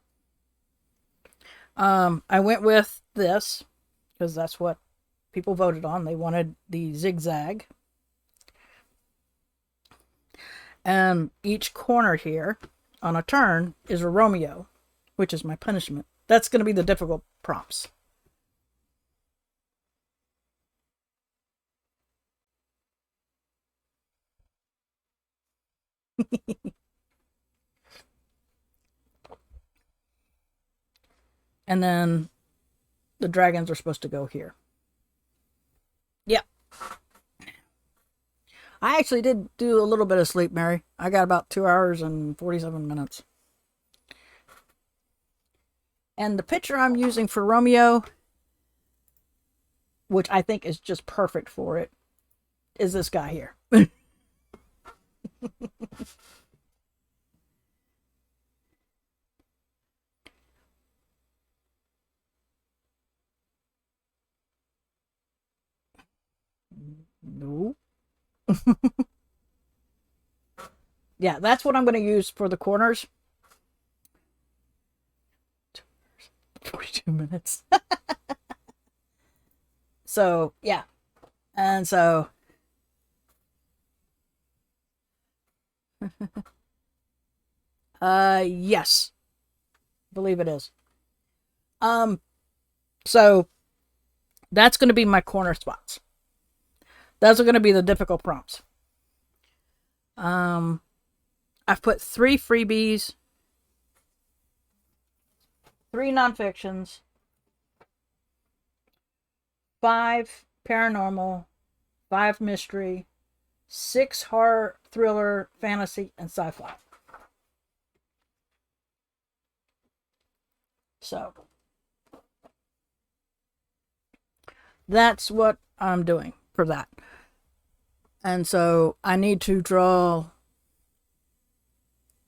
I went with this because that's what people voted on. They wanted the zigzag. And each corner here on a turn is a Romeo, which is my punishment. That's going to be the difficult prompts. And then the dragons are supposed to go here. Yep. I actually did do a little bit of sleep, Mary. I got about 2 hours and 47 minutes. And the picture I'm using for Romeo, which I think is just perfect for it, is this guy here. No. Yeah, that's what I'm going to use for the corners. 42 minutes. So, yeah. And so yes. I believe it is. So that's going to be my corner spots. Those are going to be the difficult prompts. I've put 3 freebies, 3 nonfictions, 5 paranormal, 5 mystery, 6 horror, thriller, fantasy, and sci-fi. So that's what I'm doing for that. And so I need to draw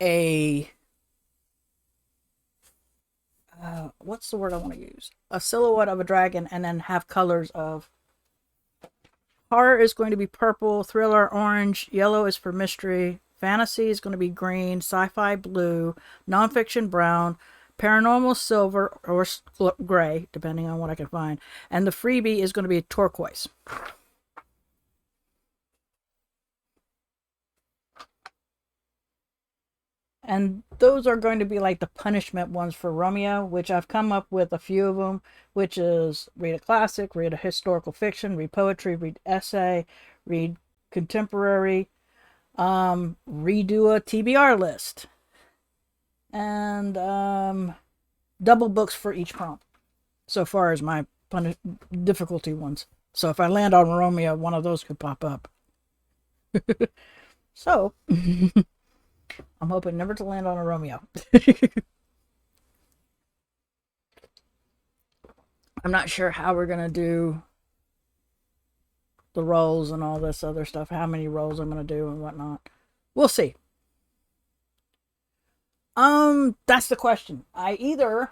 a what's the word I want to use? A silhouette of a dragon, and then have colors of horror is going to be purple, thriller orange, yellow is for mystery, fantasy is going to be green, sci-fi blue, nonfiction brown, paranormal silver or gray, depending on what I can find, and the freebie is going to be turquoise. And those are going to be like the punishment ones for Romeo, which I've come up with a few of them, which is read a classic, read a historical fiction, read poetry, read essay, read contemporary, redo a TBR list, and double books for each prompt. So far as my difficulty ones. So if I land on Romeo, one of those could pop up. So I'm hoping never to land on a Romeo. I'm not sure how we're going to do the rolls and all this other stuff, how many rolls I'm going to do and whatnot. We'll see. That's the question. I either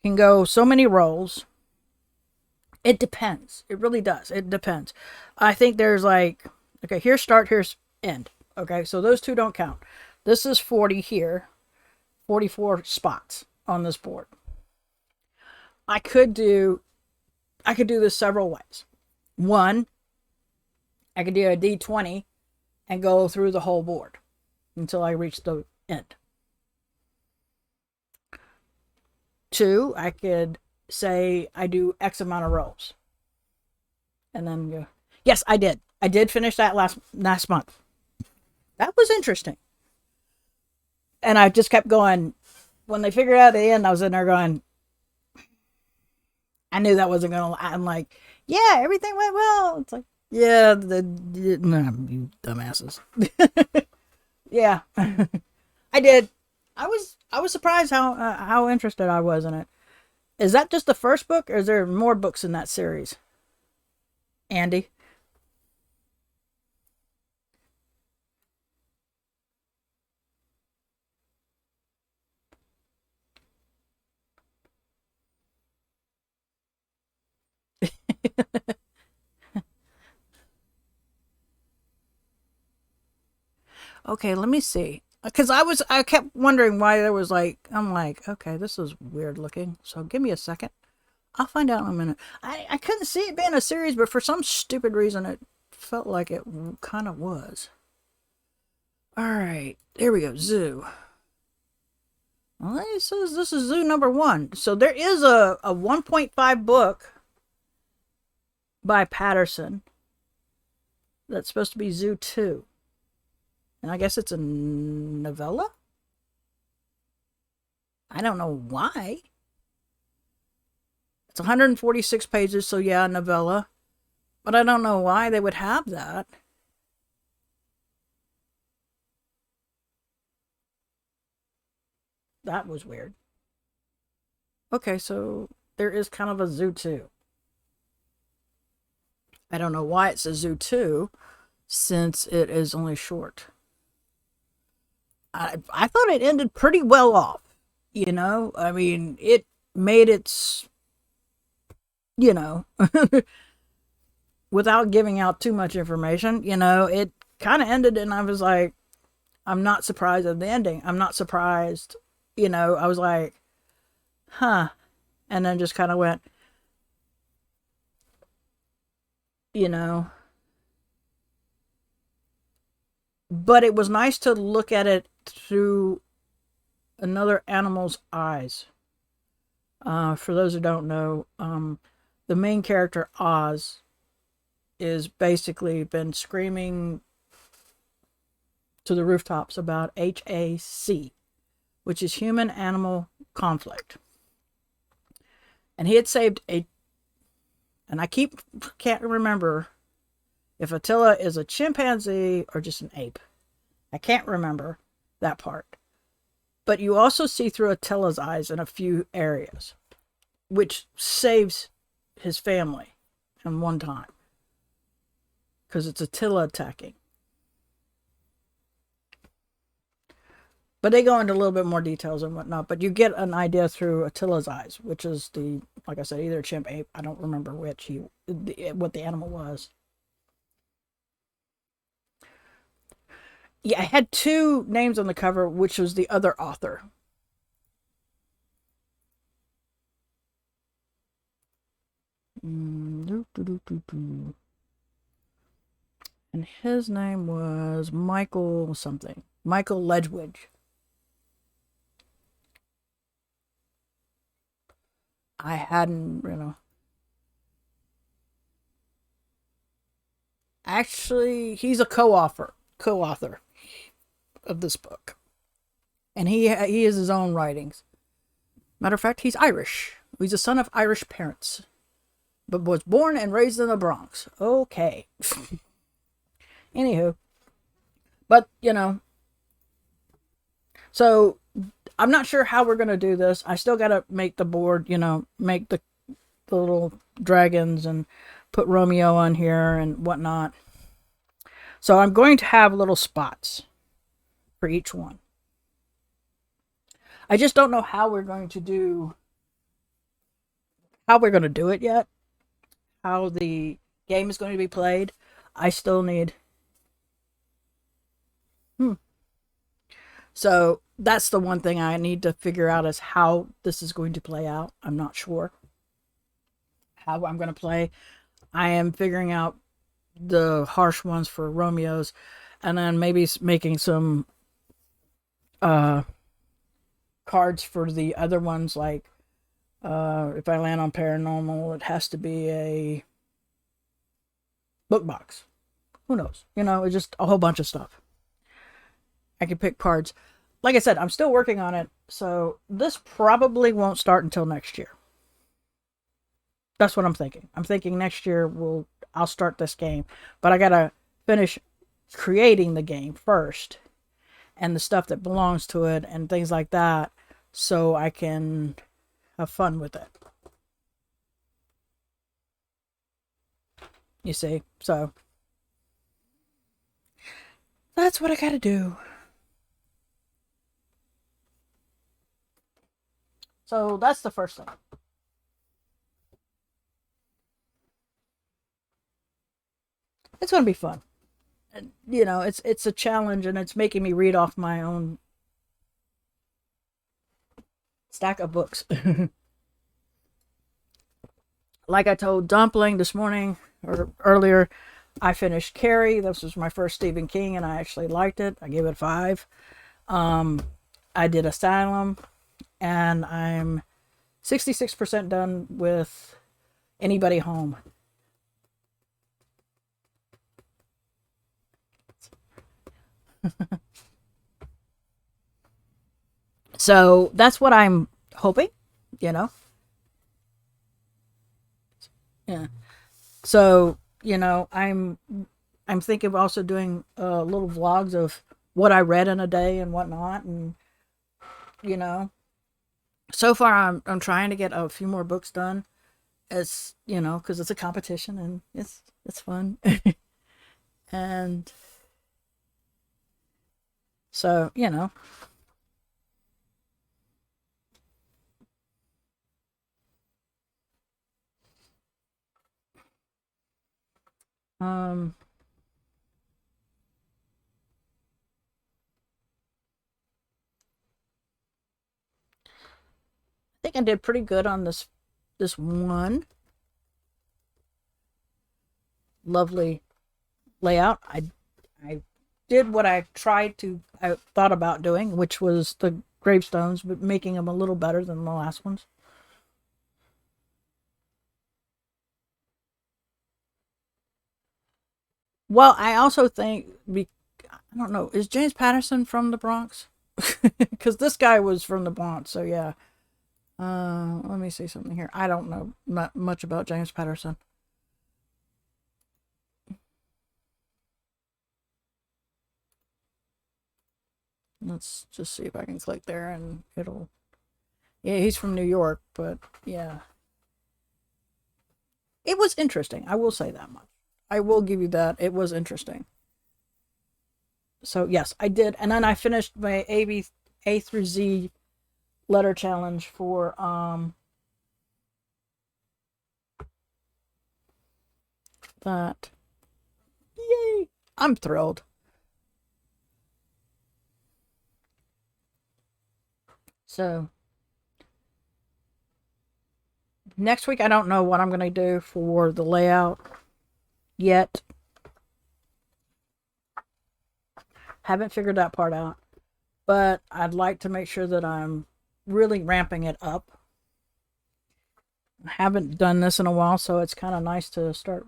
can go so many rolls. It depends. It really does. It depends. I think there's like, okay, here's start, here's end. Okay, so those two don't count. This is 40 here, 44 spots on this board. I could do this several ways. One, I could do a D20 and go through the whole board until I reach the end. 2, I could say I do X amount of rolls. And then go. Yes, I did. I did finish that last month. That was interesting. And I just kept going. When they figured out the end, I was in there going, I knew that wasn't going to, I'm like, yeah, everything went well. It's like, yeah, you dumbasses. Yeah, I did. I was surprised how interested I was in it. Is that just the first book, or is there more books in that series? Andy? Okay, let me see. Because I kept wondering why there was like, I'm like, okay, this is weird looking. So give me a second. I'll find out in a minute. I couldn't see it being a series, but for some stupid reason, it felt like it kind of was. All right, here we go. Zoo. Well, it says this is zoo number 1. So there is a 1.5 book by Patterson that's supposed to be zoo 2. And I guess it's a novella? I don't know why. It's 146 pages, so yeah, novella. But I don't know why they would have that. That was weird. Okay, so there is kind of a zoo 2. I don't know why it's a zoo 2 since it is only short. I thought it ended pretty well off. You know, I mean, it made its, you know, without giving out too much information, it kind of ended, and I was like, I'm not surprised at the ending. I'm not surprised, I was like, huh. And then just kind of went, you know, but it was nice to look at it through another animal's eyes. For those who don't know, the main character, Oz, is basically been screaming to the rooftops about HAC, which is human animal conflict. And he had saved and I can't remember if Attila is a chimpanzee or just an ape. I can't remember that part. But you also see through Attila's eyes in a few areas, which saves his family in one time. Because it's Attila attacking. But they go into a little bit more details and whatnot. But you get an idea through Attila's eyes, which is like I said, either a chimp, ape. I don't remember what the animal was. Yeah, I had 2 names on the cover, which was the other author. And his name was Michael something. Michael Ledwidge. I hadn't, Actually, he's a co-author of this book. And he has his own writings. Matter of fact, he's Irish. He's a son of Irish parents, but was born and raised in the Bronx. Okay. Anywho. But, so I'm not sure how we're going to do this. I still got to make the board, make the little dragons and put Romeo on here and whatnot. So I'm going to have little spots for each one. I just don't know how we're going to do it yet. How the game is going to be played. I still need. So that's the one thing I need to figure out is how this is going to play out. I'm not sure how I'm going to play. I am figuring out the harsh ones for Romeo's, and then maybe making some cards for the other ones. Like if I land on paranormal, it has to be a book box. Who knows? It's just a whole bunch of stuff. I can pick cards. Like I said, I'm still working on it, so this probably won't start until next year. That's what I'm thinking. I'm thinking next year I'll start this game, but I gotta finish creating the game first, and the stuff that belongs to it and things like that, so I can have fun with it. You see? So that's what I gotta do. So that's the first thing. It's going to be fun. And, it's a challenge, and it's making me read off my own stack of books. like I told Dumpling this morning or earlier, I finished Carrie. This was my first Stephen King, and I actually liked it. I gave it 5. I did Asylum, and I'm 66% done with Anybody Home. So that's what I'm hoping, you know? Yeah. So, I'm thinking of also doing little vlogs of what I read in a day and whatnot, and you know, so far I'm trying to get a few more books done. As because it's a competition and it's fun, and so um, I think I did pretty good on this one lovely layout. I did what I thought about doing, which was the gravestones, but making them a little better than the last ones. Well, I also think I don't know, is James Patterson from the Bronx? Because this guy was from the Bronx, so yeah. Let me see something here. I don't know much about James Patterson. Let's just see if I can click there and it'll. Yeah, he's from New York, but yeah. It was interesting. I will say that much. I will give you that. It was interesting. So, yes, I did. And then I finished my A through Z letter challenge for that. Yay! I'm thrilled. So, next week I don't know what I'm going to do for the layout yet. Haven't figured that part out. But I'd like to make sure that I'm really ramping it up. I haven't done this in a while, so it's kind of nice to start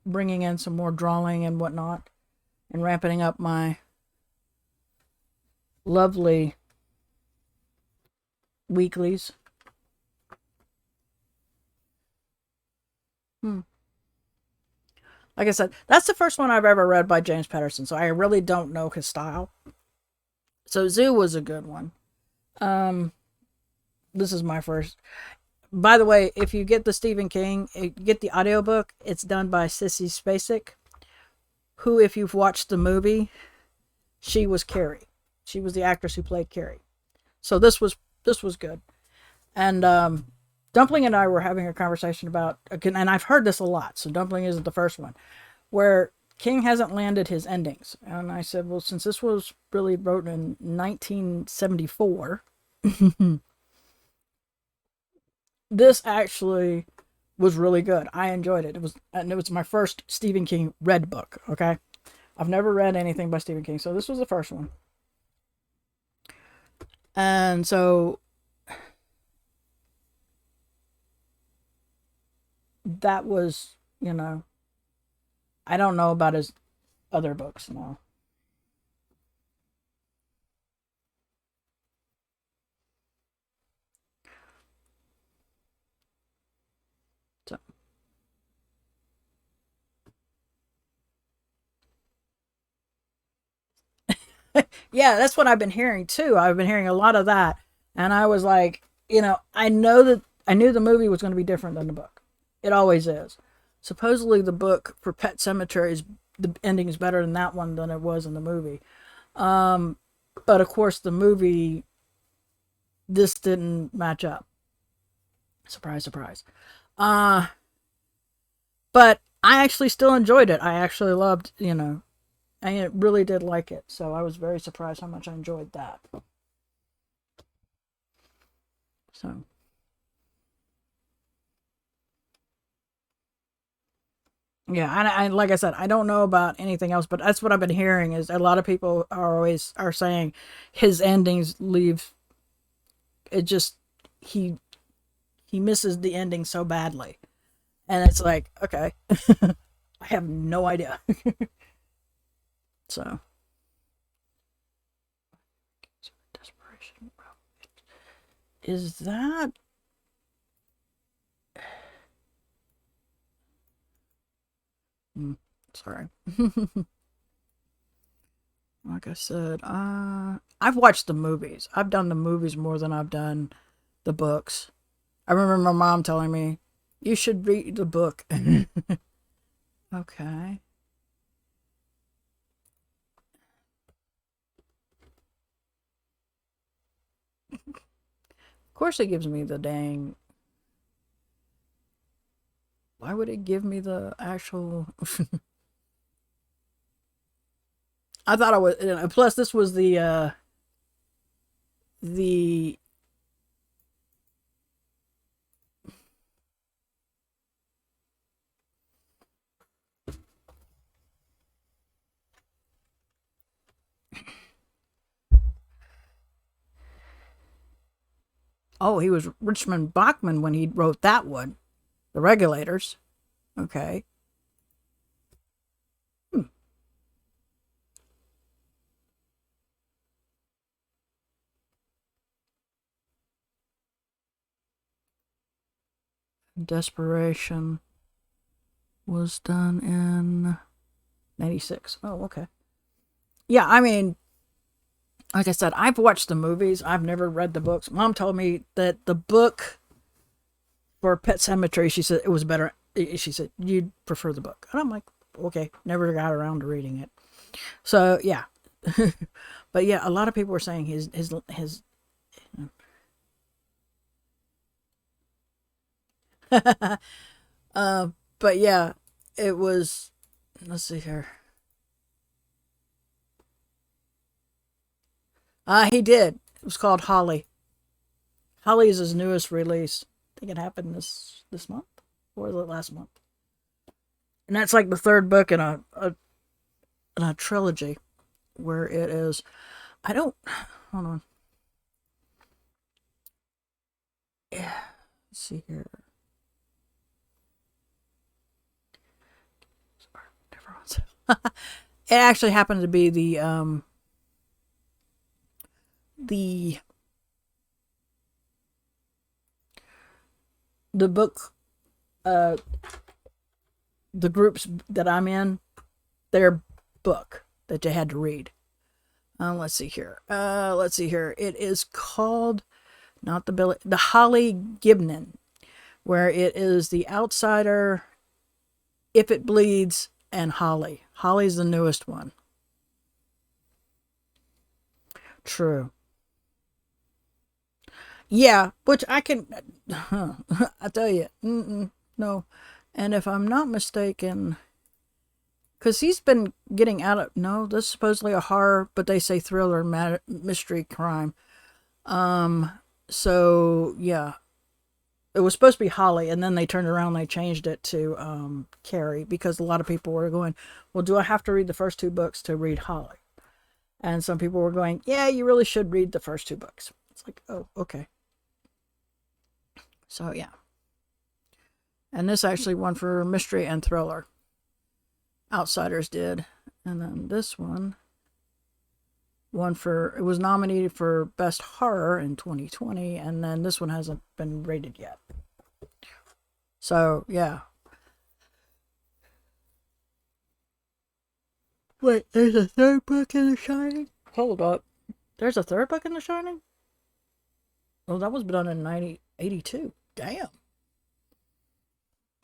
bringing in some more drawing and whatnot and ramping up my lovely weeklies. Hmm. Like I said, that's the first one I've ever read by James Patterson, so I really don't know his style. So Zoo was a good one. Um, this is my first. By the way, if you get the Stephen King, get the audiobook, it's done by Sissy Spacek, who, if you've watched the movie, she was Carrie. She was the actress who played Carrie. So this was good. And Dumpling and I were having a conversation about, and I've heard this a lot, so Dumpling isn't the first one, where King hasn't landed his endings. And I said, well, since this was really wrote in 1974, this actually was really good. I enjoyed it. It was my first Stephen King read book. Okay, I've never read anything by Stephen King, so this was the first one. And so that was, I don't know about his other books now. So yeah, that's what I've been hearing too. I've been hearing a lot of that, and I was like, I knew the movie was going to be different than the book. It always is. Supposedly, the book for Pet Cemeteries, the ending is better in that one than it was in the movie. Um, but of course, the movie this didn't match up. Surprise, surprise. Uh, but I actually still enjoyed it. I actually loved, I really did like it. So I was very surprised how much I enjoyed that. So Yeah, I like I said, I don't know about anything else, but that's what I've been hearing is a lot of people are saying his endings leave it just he he misses the ending so badly. And it's like, okay, I have no idea. So, desperation. Is that hmm, sorry. Like I said, I've watched the movies. I've done the movies more than I've done the books. I remember my mom telling me, "You should read the book." Okay. Of course, it gives me the dang. Why would it give me the actual? I thought I was. Plus, this was the. Oh, he was Richmond Bachman when he wrote that one. The Regulators. Okay. Hmm. Desperation was done in 96. Oh, okay. Yeah, I mean, like I said, I've watched the movies. I've never read the books. Mom told me that the book for Pet Cemetery, she said it was better. She said you'd prefer the book, and I'm like, okay. Never got around to reading it. So yeah, but yeah, a lot of people were saying his. uh, but yeah, it was. Let's see here. He did. It was called Holly. Holly is his newest release. I think it happened this month or the last month, and that's like the third book in a trilogy where it is. I don't. Hold on. Yeah. Let's see here. It actually happened to be the the book uh the groups that I'm in, their book that they had to read. Let's see here. Let's see here. It is called not the Billy, the Holly Gibnon, where it is the outsider, if it bleeds, and Holly. Holly's the newest one. True. Yeah, which I can. I tell you, no. And if I'm not mistaken, because he's been getting out of no, this is supposedly a horror, but they say thriller, mystery, crime. Um, so yeah, it was supposed to be Holly, and then they turned around and they changed it to Carrie because a lot of people were going, well, do I have to read the first two books to read Holly? And some people were going, yeah, you really should read the first two books. It's like, oh, okay. So yeah, and this actually won for mystery and thriller. Outsiders did, and then this one won for it was nominated for best horror in 2020, and then this one hasn't been rated yet. So yeah. Wait, there's a third book in The Shining. Hold up, there's a third book in The Shining. Oh, that was done in 1982. Damn,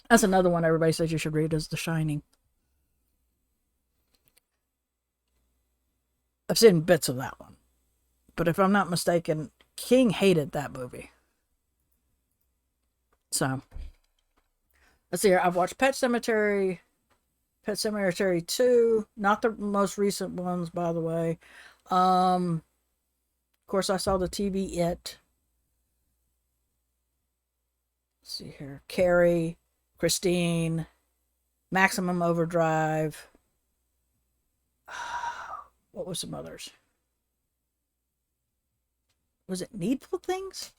that's another one everybody says you should read is The Shining. I've seen bits of that one, but if I'm not mistaken, King hated that movie. So let's see here. I've watched Pet Cemetery 2, not the most recent ones, by the way. Of course, I saw the TV It. Let's see here. Carrie, Christine, Maximum Overdrive. What was some others? Was it Needful Things?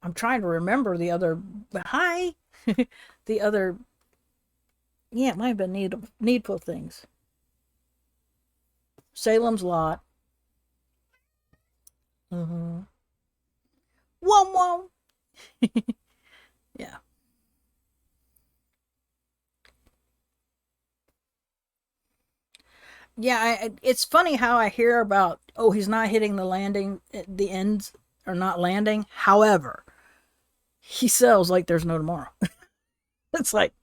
I'm trying to remember the other. Hi, the other. Yeah, it might have been Needful Things. Salem's Lot. Mm-hmm. Wom wom. Yeah. Yeah, it's funny how I hear about, oh, he's not hitting the landing, the ends are not landing. However, he sells like there's no tomorrow. It's like,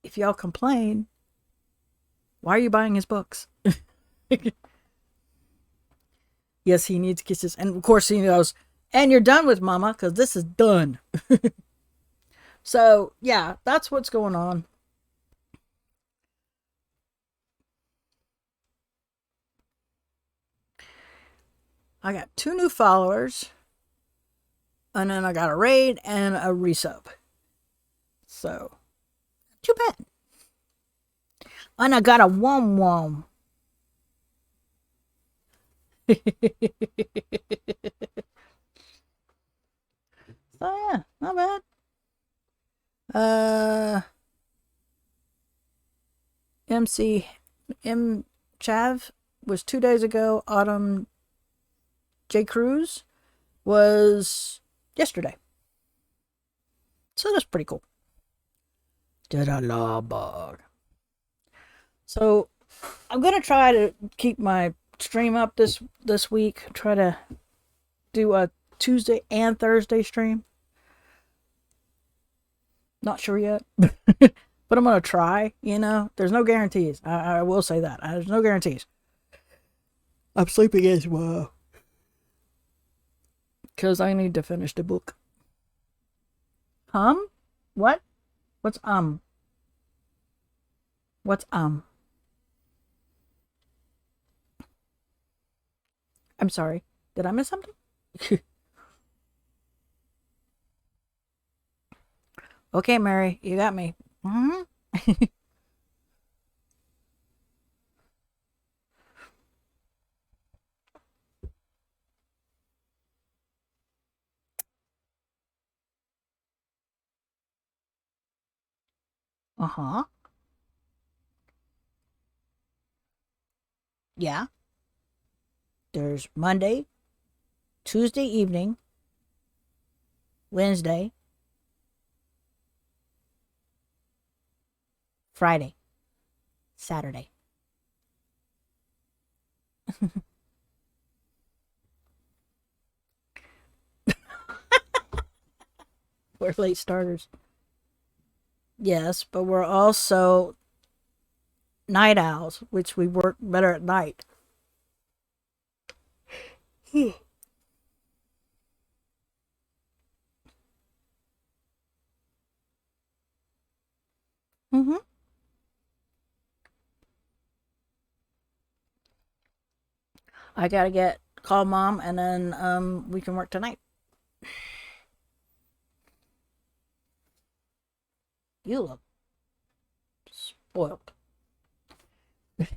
if y'all complain, why are you buying his books? Yes, he needs kisses. And of course, he goes, and you're done with mama because this is done. So, yeah, that's what's going on. I got 2 new followers, and then I got a raid and a resub. So, too bad. And I got a wom wom. So yeah, not bad. Uh, MC M Chav was 2 days ago. Autumn J Cruz was yesterday. So that's pretty cool. Did a law bug. So I'm gonna try to keep my stream up this week. Try to do a Tuesday and Thursday stream. Not sure yet, but I'm gonna try. There's no guarantees. I will say that there's no guarantees. I'm sleeping as well because I need to finish the book. What? What's What's I'm sorry. Did I miss something? Okay, Mary, you got me. Mm-hmm. Uh-huh. Yeah. There's Monday, Tuesday evening, Wednesday, Friday, Saturday. We're late starters. Yes, but we're also night owls, which we work better at night. Mm-hmm. I gotta call mom, and then we can work tonight. You look spoiled.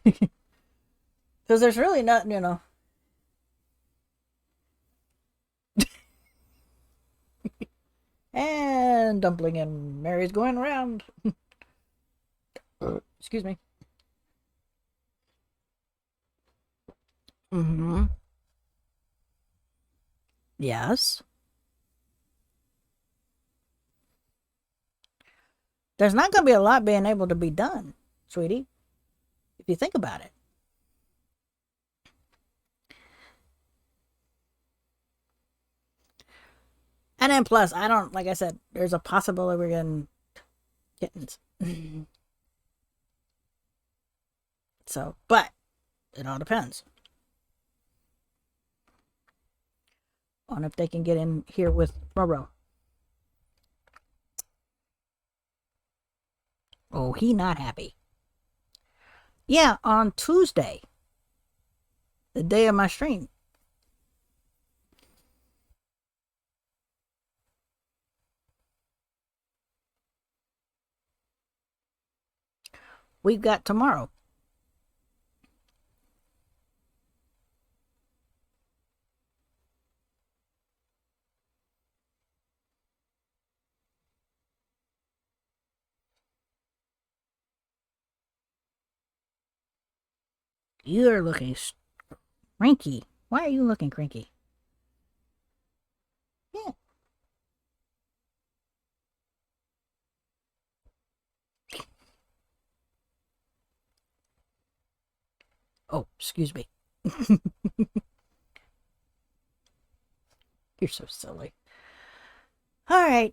Because there's really nothing. And Dumpling and Mary's going around. Excuse me. Mm-hmm. Yes. There's not going to be a lot being able to be done, sweetie, if you think about it. And then plus, I don't, like I said, there's a possibility we're getting kittens. So, but it all depends on if they can get in here with Roro. Oh, he not happy. Yeah, on Tuesday, the day of my stream. we've got tomorrow. You're looking cranky. Why are you looking cranky? Yeah. Oh, excuse me. You're so silly. All right.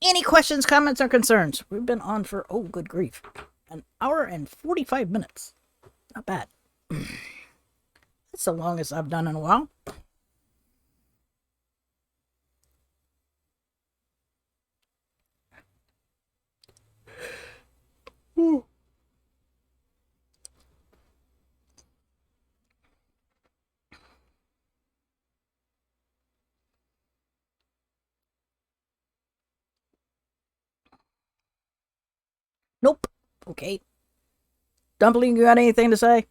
Any questions, comments, or concerns? We've been on for, oh, good grief, an hour and 45 minutes. Not bad. That's the longest I've done in a while. Nope. Okay. Dumpling, you got anything to say?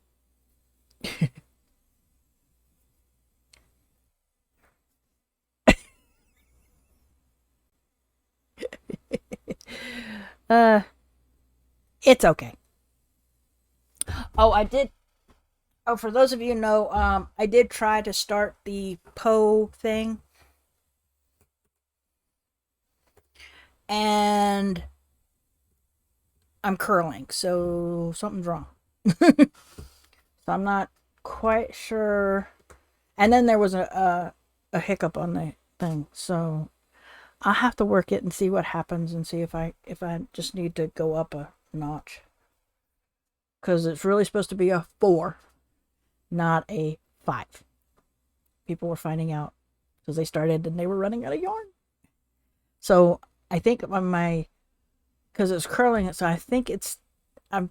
uh, it's okay. Oh, I did. Oh, for those of you who know, I did try to start the Poe thing, and I'm curling, so something's wrong. So I'm not quite sure. And then there was a hiccup on the thing, so I'll have to work it and see what happens and see if I just need to go up a notch, because it's really supposed to be a 4, not a 5. People were finding out because they started and they were running out of yarn. So I think on my, because it's curling it, so I think I'm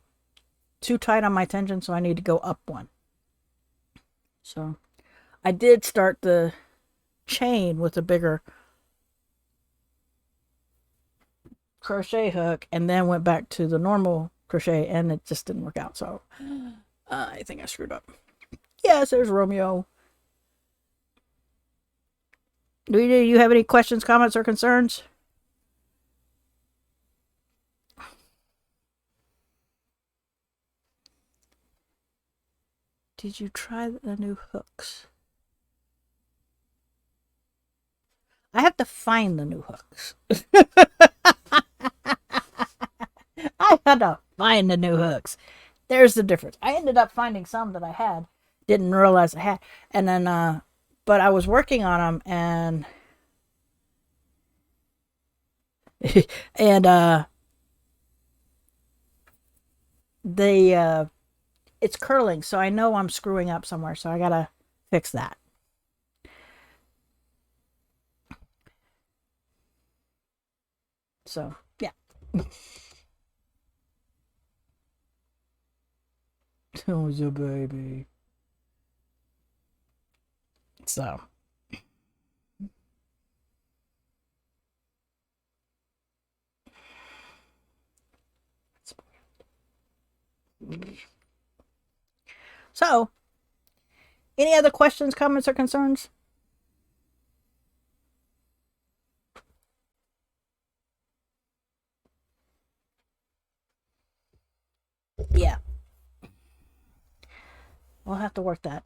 too tight on my tension, so I need to go up 1. So I did start the chain with a bigger crochet hook and then went back to the normal crochet, and it just didn't work out. So I think I screwed up. Yes, there's Romeo. Do you have any questions, comments, or concerns? Did you try the new hooks? I have to find the new hooks. I had to find the new hooks. There's the difference. I ended up finding some that I had, didn't realize I had, and then but I was working on them, and and they it's curling, so I know I'm screwing up somewhere, so I gotta fix that. So yeah. Oh, your baby. So so any other questions, comments, or concerns? Yeah, we'll have to work that.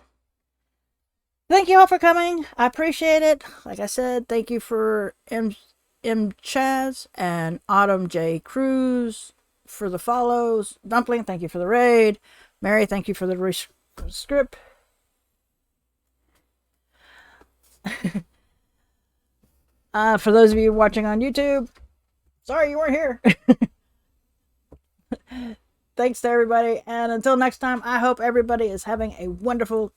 Thank you all for coming. I appreciate it. Like I said, thank you for M Chaz and Autumn J Cruz for the follows. Dumpling, thank you for the raid. Mary, thank you for the script. For those of you watching on YouTube, sorry you weren't here. Thanks to everybody, and until next time, I hope everybody is having a wonderful